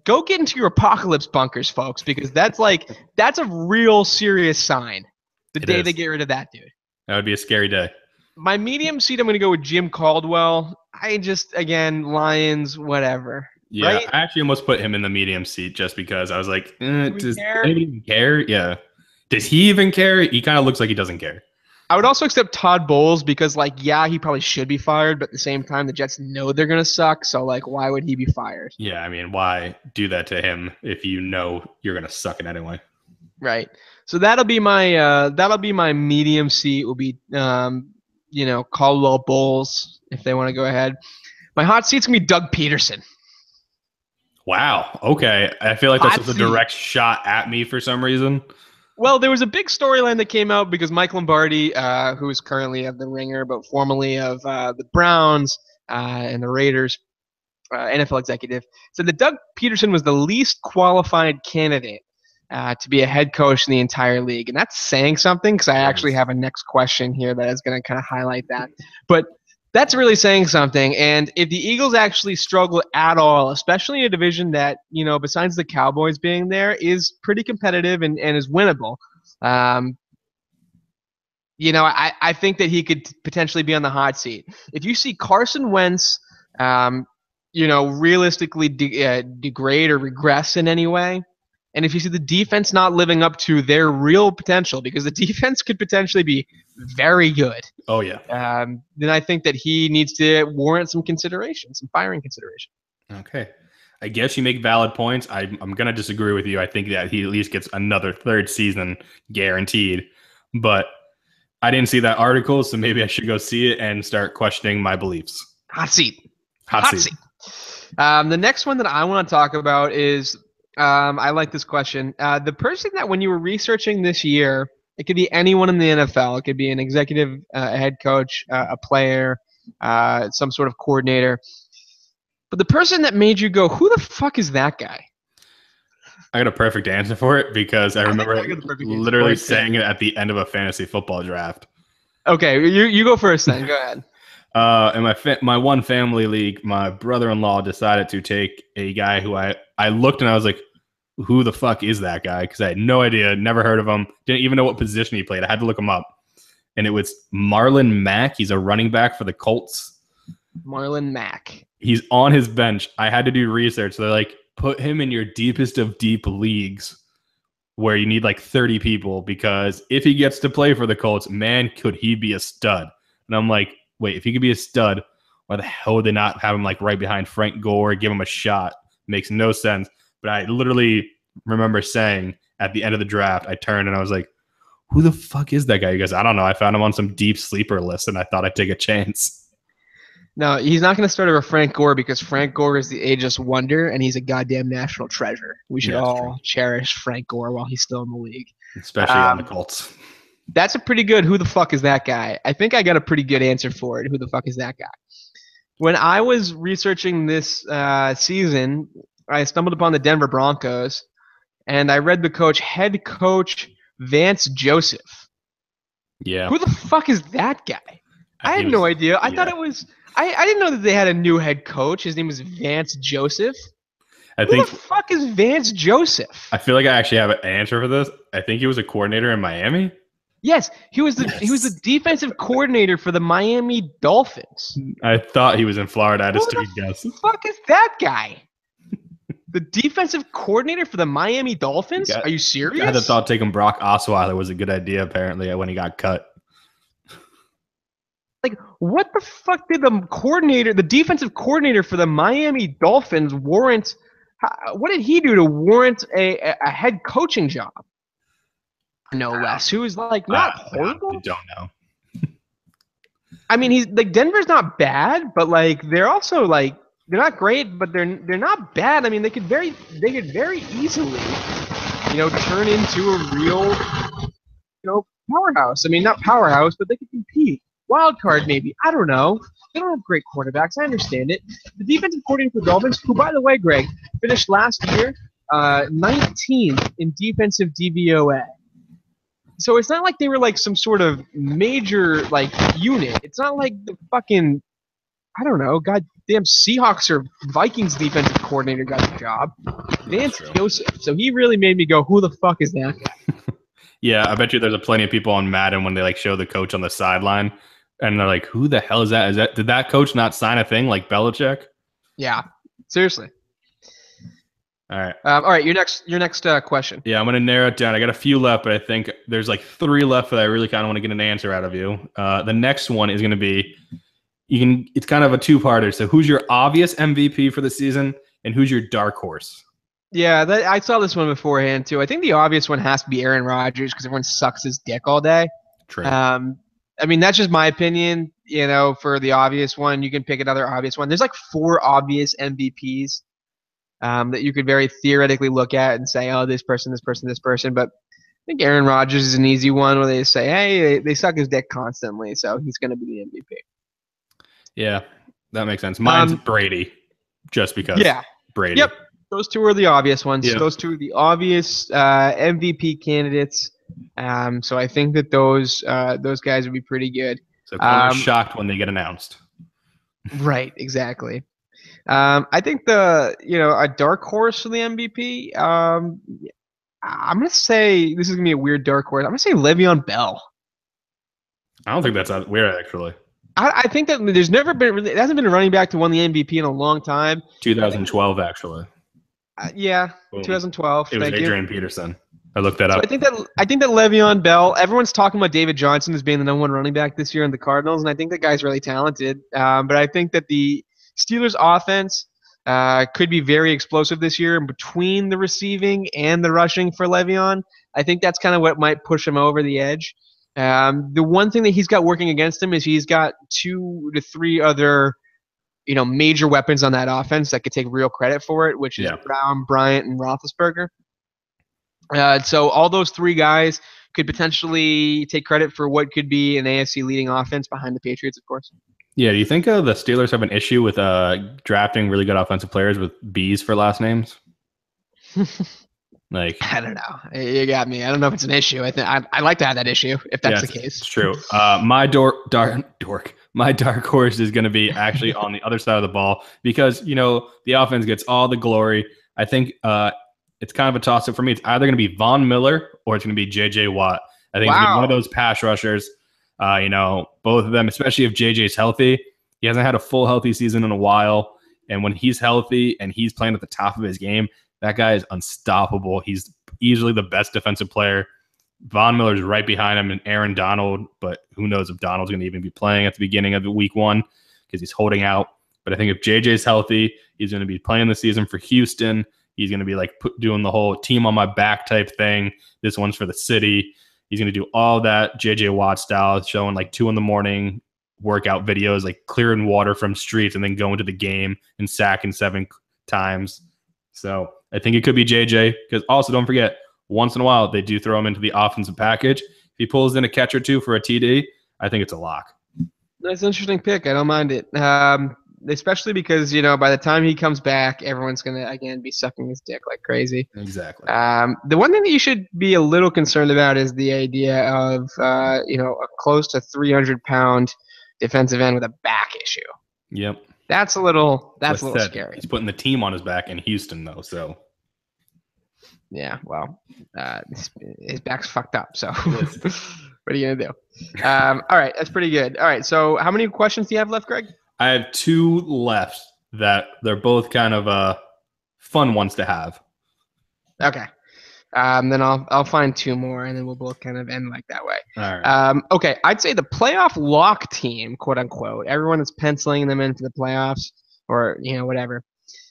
go get into your apocalypse bunkers, folks, because that's a real serious sign. The day they get rid of that dude. That would be a scary day. My medium seat, I'm going to go with Jim Caldwell. Lions, whatever. Yeah, right? I actually almost put him in the medium seat just because I was like, does anybody even care? Yeah. Does he even care? He kind of looks like he doesn't care. I would also accept Todd Bowles because, he probably should be fired, but at the same time, the Jets know they're going to suck, so, why would he be fired? Yeah, I mean, why do that to him if you know you're going to suck it anyway? Right. So that'll be my medium seat will be, Caldwell Bowles, if they want to go ahead. My hot seat's going to be Doug Peterson. Wow. Okay. I feel like that's just a direct shot at me for some reason. Well, there was a big storyline that came out because Mike Lombardi, who is currently of the Ringer, but formerly of the Browns and the Raiders, NFL executive, said that Doug Peterson was the least qualified candidate to be a head coach in the entire league. And that's saying something because I actually have a next question here that is going to kind of highlight that. But that's really saying something. And if the Eagles actually struggle at all, especially in a division that, besides the Cowboys being there, is pretty competitive and is winnable, I think that he could potentially be on the hot seat. If you see Carson Wentz, realistically degrade or regress in any way, and if you see the defense not living up to their real potential, because the defense could potentially be very good. Oh, yeah. Then I think that he needs to warrant some consideration, some firing consideration. Okay. I guess you make valid points. I'm going to disagree with you. I think that he at least gets another third season guaranteed. But I didn't see that article, so maybe I should go see it and start questioning my beliefs. Hot seat. Hot seat. The next one that I want to talk about is I like this question. The person that when you were researching this year, it could be anyone in the NFL. It could be an executive, a head coach, a player, some sort of coordinator. But the person that made you go, who the fuck is that guy? I got a perfect answer for it because I remember literally saying it at the end of a fantasy football draft. Okay, you go first then. Go ahead. In my one family league, my brother-in-law decided to take a guy who I looked and I was like, who the fuck is that guy? Because I had no idea, never heard of him, didn't even know what position he played. I had to look him up. And it was Marlon Mack. He's a running back for the Colts. Marlon Mack. He's on his bench. I had to do research. So they're like, put him in your deepest of deep leagues where you need like 30 people, because if he gets to play for the Colts, man, could he be a stud. And I'm like, wait, if he could be a stud, why the hell would they not have him like right behind Frank Gore, give him a shot? Makes no sense. But I literally remember saying at the end of the draft, I turned and I was like, who the fuck is that guy? He goes, I don't know. I found him on some deep sleeper list and I thought I'd take a chance. No, he's not going to start over Frank Gore because Frank Gore is the ageless wonder and he's a goddamn national treasure. We should all cherish Frank Gore while he's still in the league. Especially on the Colts. That's a pretty good who the fuck is that guy. I think I got a pretty good answer for it. Who the fuck is that guy? When I was researching this season, I stumbled upon the Denver Broncos and I read the head coach Vance Joseph. Yeah. Who the fuck is that guy? I had no idea. I thought it was... I didn't know that they had a new head coach. His name was Vance Joseph. Who the fuck is Vance Joseph? I feel like I actually have an answer for this. I think he was a coordinator in Miami. Yes, he was the defensive coordinator for the Miami Dolphins. I thought he was in Florida. I just took a guess. Who the fuck is that guy? The defensive coordinator for the Miami Dolphins? Are you serious? I thought taking Brock Osweiler was a good idea, apparently, when he got cut. Like, what the fuck did the defensive coordinator for the Miami Dolphins warrant? What did he do to warrant a head coaching job? No less. Who is like not horrible? I don't know. I mean, he's like Denver's not bad, but like they're also like they're not great, but they're not bad. I mean, they could very easily, turn into a real, powerhouse. I mean, not powerhouse, but they could compete. Wild card, maybe. I don't know. They don't have great quarterbacks. I understand it. The defensive coordinator for the Dolphins, who, by the way, Greg, finished last year 19th in defensive DVOA. So it's not like they were like some sort of major like unit. It's not like the fucking, I don't know, goddamn Seahawks or Vikings defensive coordinator got the job. Vance Joseph. So he really made me go, who the fuck is that guy? Yeah, I bet you there's plenty of people on Madden when they like show the coach on the sideline. And they're like, who the hell is that? Did that coach not sign a thing like Belichick? Yeah, seriously. All right. All right, your next question. Yeah, I'm going to narrow it down. I got a few left, but I think there's like 3 left that I really kind of want to get an answer out of you. The next one is going to be, it's kind of a 2-parter. So who's your obvious MVP for the season and who's your dark horse? Yeah, I saw this one beforehand too. I think the obvious one has to be Aaron Rodgers because everyone sucks his dick all day. True. I mean, that's just my opinion. For the obvious one, you can pick another obvious one. There's like 4 obvious MVPs that you could very theoretically look at and say, oh, this person, this person, this person. But I think Aaron Rodgers is an easy one where they say, hey, they suck his dick constantly, so he's going to be the MVP. Yeah, that makes sense. Mine's Brady, just because. Yeah. Brady. Yep. Those 2 are the obvious ones. Yeah. Those 2 are the obvious MVP candidates. So I think that those guys would be pretty good. So kind of shocked when they get announced. Right, exactly. I think a dark horse for the MVP. I'm gonna say this is gonna be a weird dark horse. I'm gonna say Le'Veon Bell. I don't think that's weird actually. I think that there hasn't been a running back to win the MVP in a long time. 2012 actually. Yeah, 2012. It was Adrian Peterson. I looked that up. I think that Le'Veon Bell. Everyone's talking about David Johnson as being the number 1 running back this year in the Cardinals, and I think that guy's really talented. But I think that the Steelers' offense could be very explosive this year. And between the receiving and the rushing for Le'Veon, I think that's kind of what might push him over the edge. The one thing that he's got working against him is he's got 2 to 3 other major weapons on that offense that could take real credit for it, which is Brown, Bryant, and Roethlisberger. So all those 3 guys could potentially take credit for what could be an AFC leading offense behind the Patriots, of course. Yeah, do you think the Steelers have an issue with drafting really good offensive players with B's for last names? Like, I don't know. You got me. I don't know if it's an issue. I think I'd like to have that issue if that's the case. It's true. My my dark horse is going to be actually on the other side of the ball because, the offense gets all the glory. I think it's kind of a toss-up for me. It's either going to be Von Miller or it's going to be J.J. Watt. I think it's going to be one of those pass rushers. Both of them, especially if J.J.'s healthy. He hasn't had a full healthy season in a while. And when he's healthy and he's playing at the top of his game, that guy is unstoppable. He's easily the best defensive player. Von Miller's right behind him and Aaron Donald, but who knows if Donald's going to even be playing at the beginning of the week 1 because he's holding out. But I think if JJ's healthy, he's going to be playing the season for Houston. He's going to be doing the whole team on my back type thing. This one's for the city. He's going to do all that JJ Watt style, showing 2 a.m. workout videos, clearing water from streets and then going to the game and sacking 7 times. So I think it could be JJ because also don't forget, once in a while, they do throw him into the offensive package. If he pulls in a catch or 2 for a TD, I think it's a lock. That's an interesting pick. I don't mind it. Especially because, by the time he comes back, everyone's going to, again, be sucking his dick like crazy. Exactly. The one thing that you should be a little concerned about is the idea of, a close to 300-pound defensive end with a back issue. Yep. That's a little scary. He's putting the team on his back in Houston, though, so... Yeah, well, his back's fucked up, so what are you going to do? All right, that's pretty good. All right, so how many questions do you have left, Greg? I have 2 left that they're both kind of fun ones to have. Okay. Then I'll find 2 more, and then we'll both kind of end like that way. All right. Okay, I'd say the playoff lock team, quote unquote, everyone is penciling them in for the playoffs or, whatever,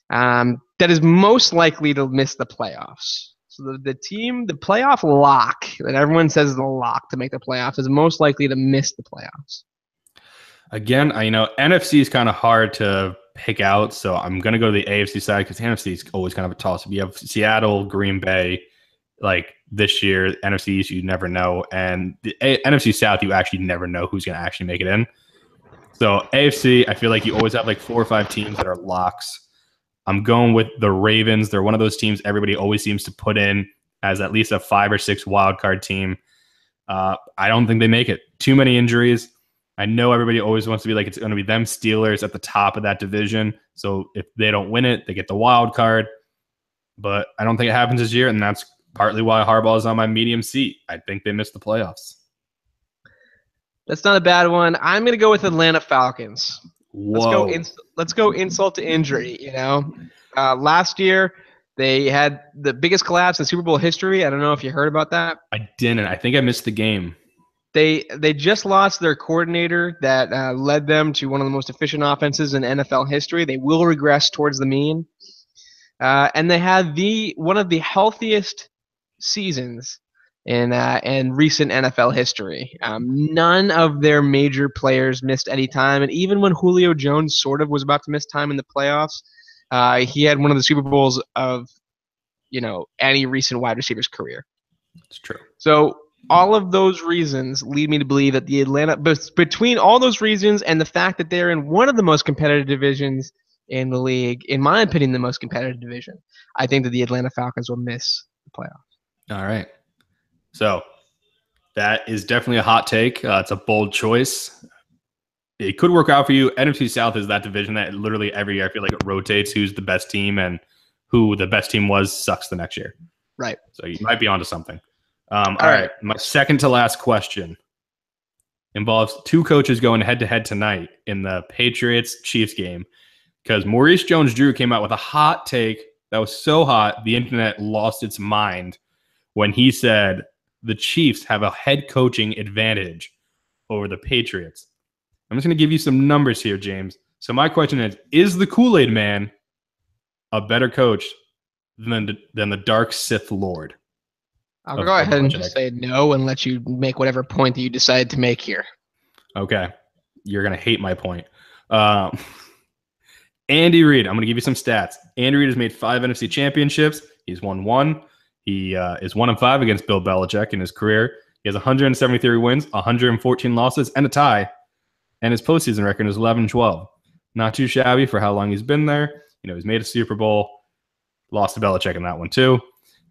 that is most likely to miss the playoffs. So the playoff lock that everyone says is the lock to make the playoffs is most likely to miss the playoffs. Again, NFC is kind of hard to pick out, so I'm going to go to the AFC side because NFC is always kind of a toss-up. You have Seattle, Green Bay, this year, NFC East, you never know, and the NFC South, you actually never know who's going to actually make it in. So AFC, I feel like you always have 4 or 5 teams that are locks. I'm going with the Ravens. They're one of those teams everybody always seems to put in as at least a 5 or 6 wild card team. I don't think they make it. Too many injuries. I know everybody always wants to be it's going to be them Steelers at the top of that division. So if they don't win it, they get the wild card. But I don't think it happens this year, and that's partly why Harbaugh is on my medium seat. I think they missed the playoffs. That's not a bad one. I'm going to go with Atlanta Falcons. Whoa. Let's go insult to injury. Last year they had the biggest collapse in Super Bowl history. I don't know if you heard about that. I didn't. I think I missed the game. They just lost their coordinator that led them to one of the most efficient offenses in NFL history. They will regress towards the mean, and they had one of the healthiest seasons in recent NFL history. None of their major players missed any time, and even when Julio Jones sort of was about to miss time in the playoffs, he had one of the Super Bowls of any recent wide receiver's career. It's true. So all of those reasons lead me to believe that between all those reasons and the fact that they're in one of the most competitive divisions in the league, in my opinion, the most competitive division, I think that the Atlanta Falcons will miss the playoffs. All right. So that is definitely a hot take. It's a bold choice. It could work out for you. NFC South is that division that literally every year I feel like it rotates who's the best team, and who the best team was sucks the next year. Right. So you might be onto something. All right. My second to last question involves 2 coaches going head-to-head tonight in the Patriots-Chiefs game because Maurice Jones-Drew came out with a hot take that was so hot the internet lost its mind when he said the Chiefs have a head coaching advantage over the Patriots. I'm just going to give you some numbers here, James. So my question is the Kool-Aid Man a better coach than the Dark Sith Lord? I'll go ahead and just say no and let you make whatever point that you decide to make here. Okay. You're going to hate my point. Andy Reid, I'm going to give you some stats. Andy Reid has made 5 NFC championships. He's won 1. He is 1-5 against Bill Belichick in his career. He has 173 wins, 114 losses, and a tie. And his postseason record is 11-12. Not too shabby for how long he's been there. He's made a Super Bowl. Lost to Belichick in that one, too.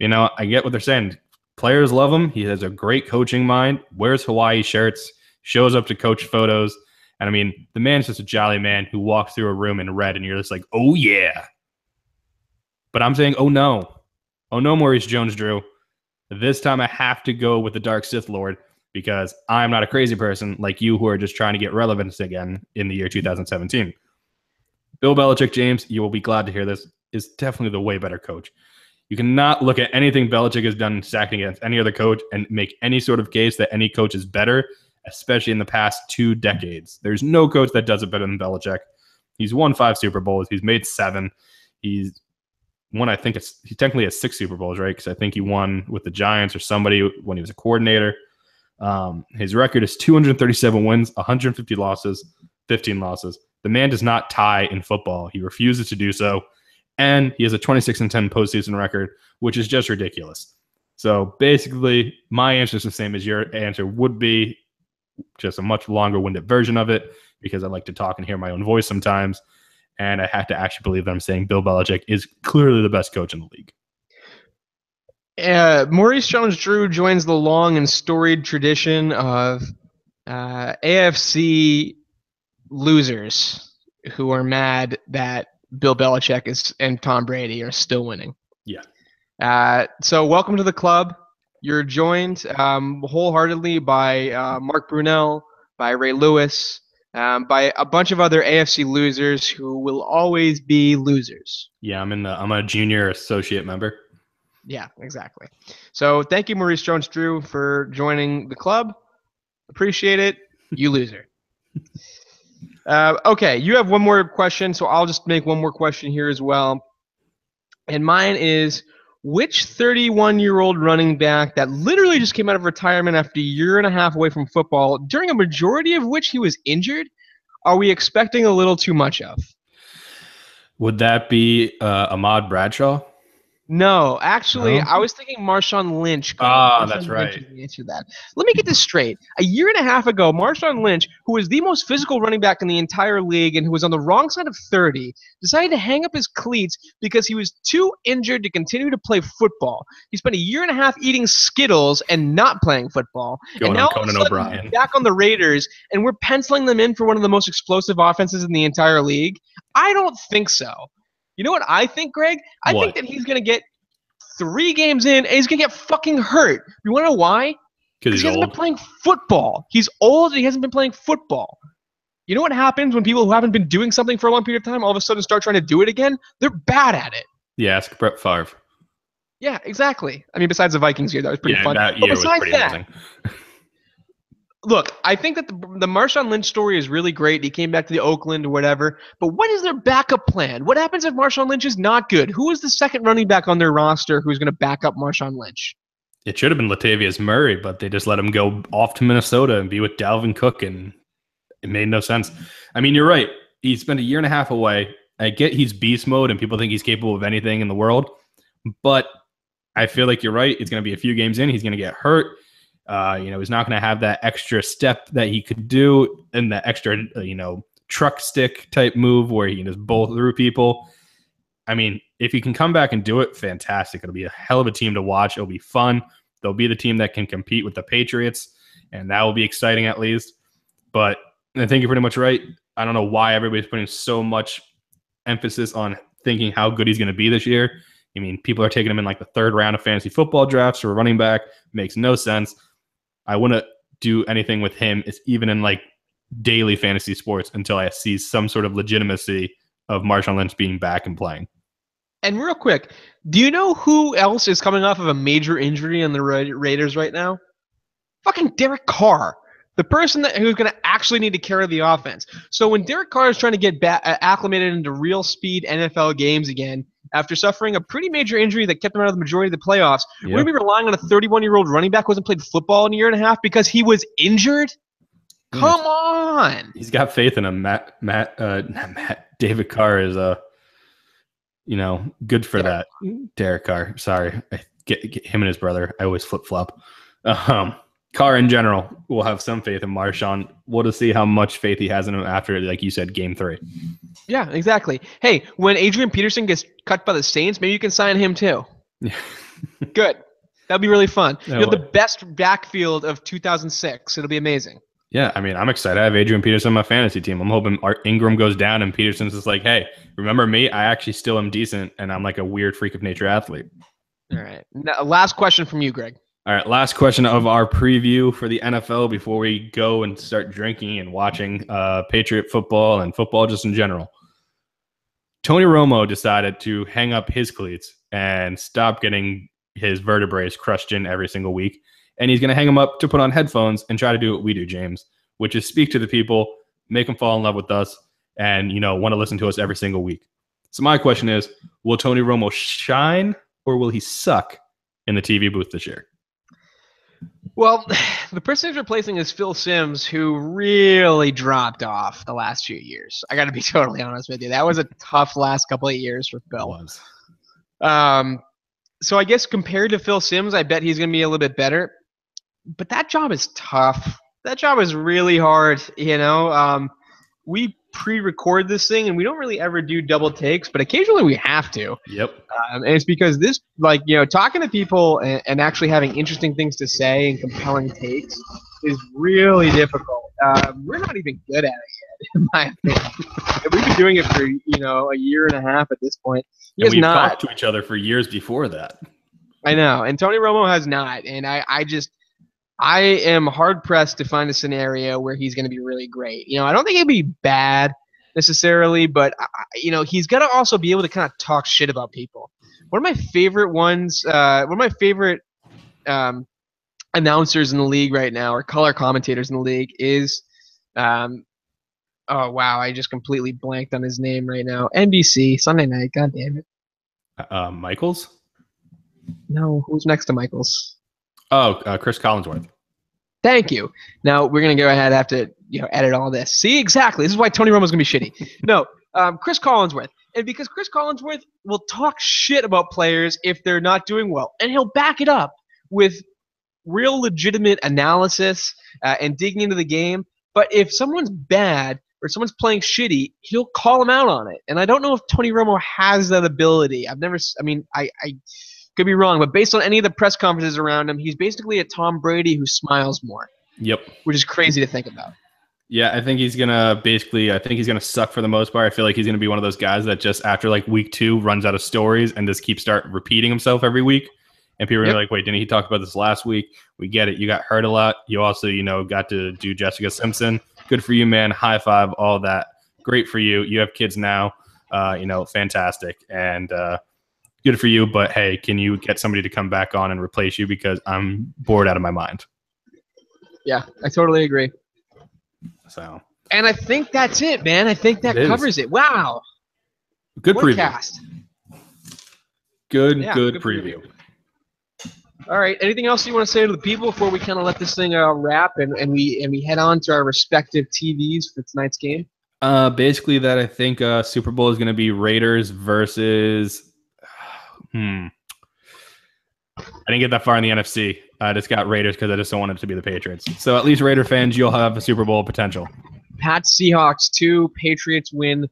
I get what they're saying. Players love him. He has a great coaching mind, wears Hawaii shirts, shows up to coach photos. And I mean, the man's just a jolly man who walks through a room in red and you're just like, oh yeah. But I'm saying, oh no. Oh no, Maurice Jones-Drew. This time I have to go with the Dark Sith Lord because I'm not a crazy person like you who are just trying to get relevance again in the year 2017. Bill Belichick, James, you will be glad to hear this, is definitely the way better coach. You cannot look at anything Belichick has done stacking against any other coach and make any sort of case that any coach is better, especially in the past 2 decades. There's no coach that does it better than Belichick. He's won 5 Super Bowls. He's made 7. He's won, he technically has 6 Super Bowls, right? Because I think he won with the Giants or somebody when he was a coordinator. His record is 237 wins, 150 losses, 15 losses. The man does not tie in football. He refuses to do so. And he has a 26-10 postseason record, which is just ridiculous. So basically, my answer is the same as your answer would be, just a much longer-winded version of it, because I like to talk and hear my own voice sometimes. And I have to actually believe that I'm saying Bill Belichick is clearly the best coach in the league. Maurice Jones-Drew joins the long and storied tradition of AFC losers who are mad that Bill Belichick and Tom Brady are still winning. Yeah. So welcome to the club. You're joined wholeheartedly by Mark Brunell, by Ray Lewis, by a bunch of other AFC losers who will always be losers. Yeah, I'm a junior associate member. Yeah, exactly. So thank you, Maurice Jones-Drew, for joining the club. Appreciate it. You loser. Okay, you have one more question, so I'll just make one more question here as well. And mine is, which 31-year-old running back that literally just came out of retirement after a year and a half away from football, during a majority of which he was injured, are we expecting a little too much of? Would that be Ahmad Bradshaw? No, actually, I was thinking Marshawn Lynch. That's right. Lynch is the answer to that. Let me get this straight. A year and a half ago, Marshawn Lynch, who was the most physical running back in the entire league and who was on the wrong side of 30, decided to hang up his cleats because he was too injured to continue to play football. He spent a year and a half eating Skittles and not playing football. Going and now on Conan O'Brien. Back on the Raiders, and we're penciling them in for one of the most explosive offenses in the entire league. I don't think so. You know what I think, Greg? I think that he's going to get 3 games in, and he's going to get fucking hurt. You want to know why? Because he hasn't been playing football. He's old, and he hasn't been playing football. You know what happens when people who haven't been doing something for a long period of time all of a sudden start trying to do it again? They're bad at it. Yeah, ask Brett Favre. Yeah, exactly. I mean, besides the Vikings year, that was pretty fun. That year was pretty amazing. Look, I think that the Marshawn Lynch story is really great. He came back to the Oakland or whatever. But what is their backup plan? What happens if Marshawn Lynch is not good? Who is the second running back on their roster who's going to back up Marshawn Lynch? It should have been Latavius Murray, but they just let him go off to Minnesota and be with Dalvin Cook, and it made no sense. I mean, you're right. He spent a year and a half away. I get he's beast mode and people think he's capable of anything in the world, but I feel like you're right. It's going to be a few games in. He's going to get hurt. He's not going to have that extra step that he could do and that extra, truck stick type move where he can just bowl through people. I mean, if he can come back and do it, fantastic. It'll be a hell of a team to watch. It'll be fun. They'll be the team that can compete with the Patriots, and that will be exciting at least. But I think you're pretty much right. I don't know why everybody's putting so much emphasis on thinking how good he's going to be this year. I mean, people are taking him in like the 3rd round of fantasy football drafts for a running back. Makes no sense. I wouldn't do anything with him. It's even in like daily fantasy sports until I see some sort of legitimacy of Marshawn Lynch being back and playing. And real quick, do you know who else is coming off of a major injury on the Raiders right now? Fucking Derek Carr. The person who's going to actually need to carry the offense. So when Derek Carr is trying to get acclimated into real speed NFL games again, after suffering a pretty major injury that kept him out of the majority of the playoffs, we're going to be relying on a 31-year-old running back who hasn't played football in a year and a half because he was injured? Come on. He's got faith in him. David Carr is, good for that. Derek Carr. Sorry. I get him and his brother. I always flip-flop. Carr in general will have some faith in Marshawn. We'll just see how much faith he has in him after, like you said, game 3. Yeah, exactly. Hey, when Adrian Peterson gets cut by the Saints, maybe you can sign him too. Good. That'll be really fun. Yeah, You have the best backfield of 2006. It'll be amazing. Yeah, I mean, I'm excited. I have Adrian Peterson on my fantasy team. I'm hoping Ingram goes down and Peterson's just like, hey, remember me? I actually still am decent, and I'm like a weird freak of nature athlete. All right. Now, last question from you, Greg. All right, last question of our preview for the NFL before we go and start drinking and watching Patriot football and football just in general. Tony Romo decided to hang up his cleats and stop getting his vertebrae crushed in every single week. And he's going to hang them up to put on headphones and try to do what we do, James, which is speak to the people, make them fall in love with us, and, want to listen to us every single week. So my question is, will Tony Romo shine or will he suck in the TV booth this year? Well, the person he's replacing is Phil Simms, who really dropped off the last few years. I got to be totally honest with you. That was a tough last couple of years for Phil. It was. So I guess compared to Phil Simms, I bet he's going to be a little bit better. But that job is tough. That job is really hard, We pre-record this thing, and we don't really ever do double takes, but occasionally we have to. Yep. And it's because this, talking to people and actually having interesting things to say and compelling takes is really difficult. We're not even good at it yet, in my opinion. And we've been doing it for, a year and a half at this point. And we've talked to each other for years before that. I know, and Tony Romo has not, and I am hard-pressed to find a scenario where he's going to be really great. I don't think he'd be bad necessarily, but, he's got to also be able to kind of talk shit about people. One of my favorite announcers in the league right now, or color commentators in the league, is oh, wow, I just completely blanked on his name right now. NBC, Sunday night, god damn it. Michaels? No, who's next to Michaels? Oh, Chris Collinsworth. Thank you. Now we're gonna go ahead and have to edit all this. See, exactly. This is why Tony Romo's gonna be shitty. No, Chris Collinsworth, and because Chris Collinsworth will talk shit about players if they're not doing well, and he'll back it up with real legitimate analysis and digging into the game. But if someone's bad or someone's playing shitty, he'll call them out on it. And I don't know if Tony Romo has that ability. I could be wrong, but based on any of the press conferences around him, he's basically a Tom Brady who smiles more. Yep. Which is crazy to think about. Yeah, I think he's going to suck for the most part. I feel like he's going to be one of those guys that just after like week 2 runs out of stories and just start repeating himself every week. And people are like, wait, didn't he talk about this last week? We get it. You got hurt a lot. You also, got to do Jessica Simpson. Good for you, man. High five, all that. Great for you. You have kids now. Fantastic. And, good for you, but hey, can you get somebody to come back on and replace you because I'm bored out of my mind? Yeah, I totally agree. So, and I think that's it, man. I think that covers it. Wow. Good what preview. Cast. Good preview. All right. Anything else you want to say to the people before we kind of let this thing wrap and we head on to our respective TVs for tonight's game? Basically that I think Super Bowl is going to be Raiders versus. I didn't get that far in the NFC. I just got Raiders because I just don't want it to be the Patriots. So at least Raider fans, you'll have a Super Bowl potential. Pats Seahawks 2. Patriots win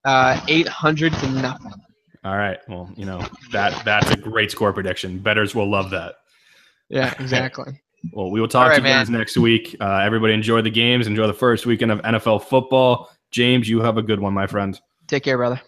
800-0. All right. Well, that's a great score prediction. Bettors will love that. Yeah, exactly. Well, we will talk to you guys next week. Everybody enjoy the games. Enjoy the first weekend of NFL football. James, you have a good one, my friend. Take care, brother.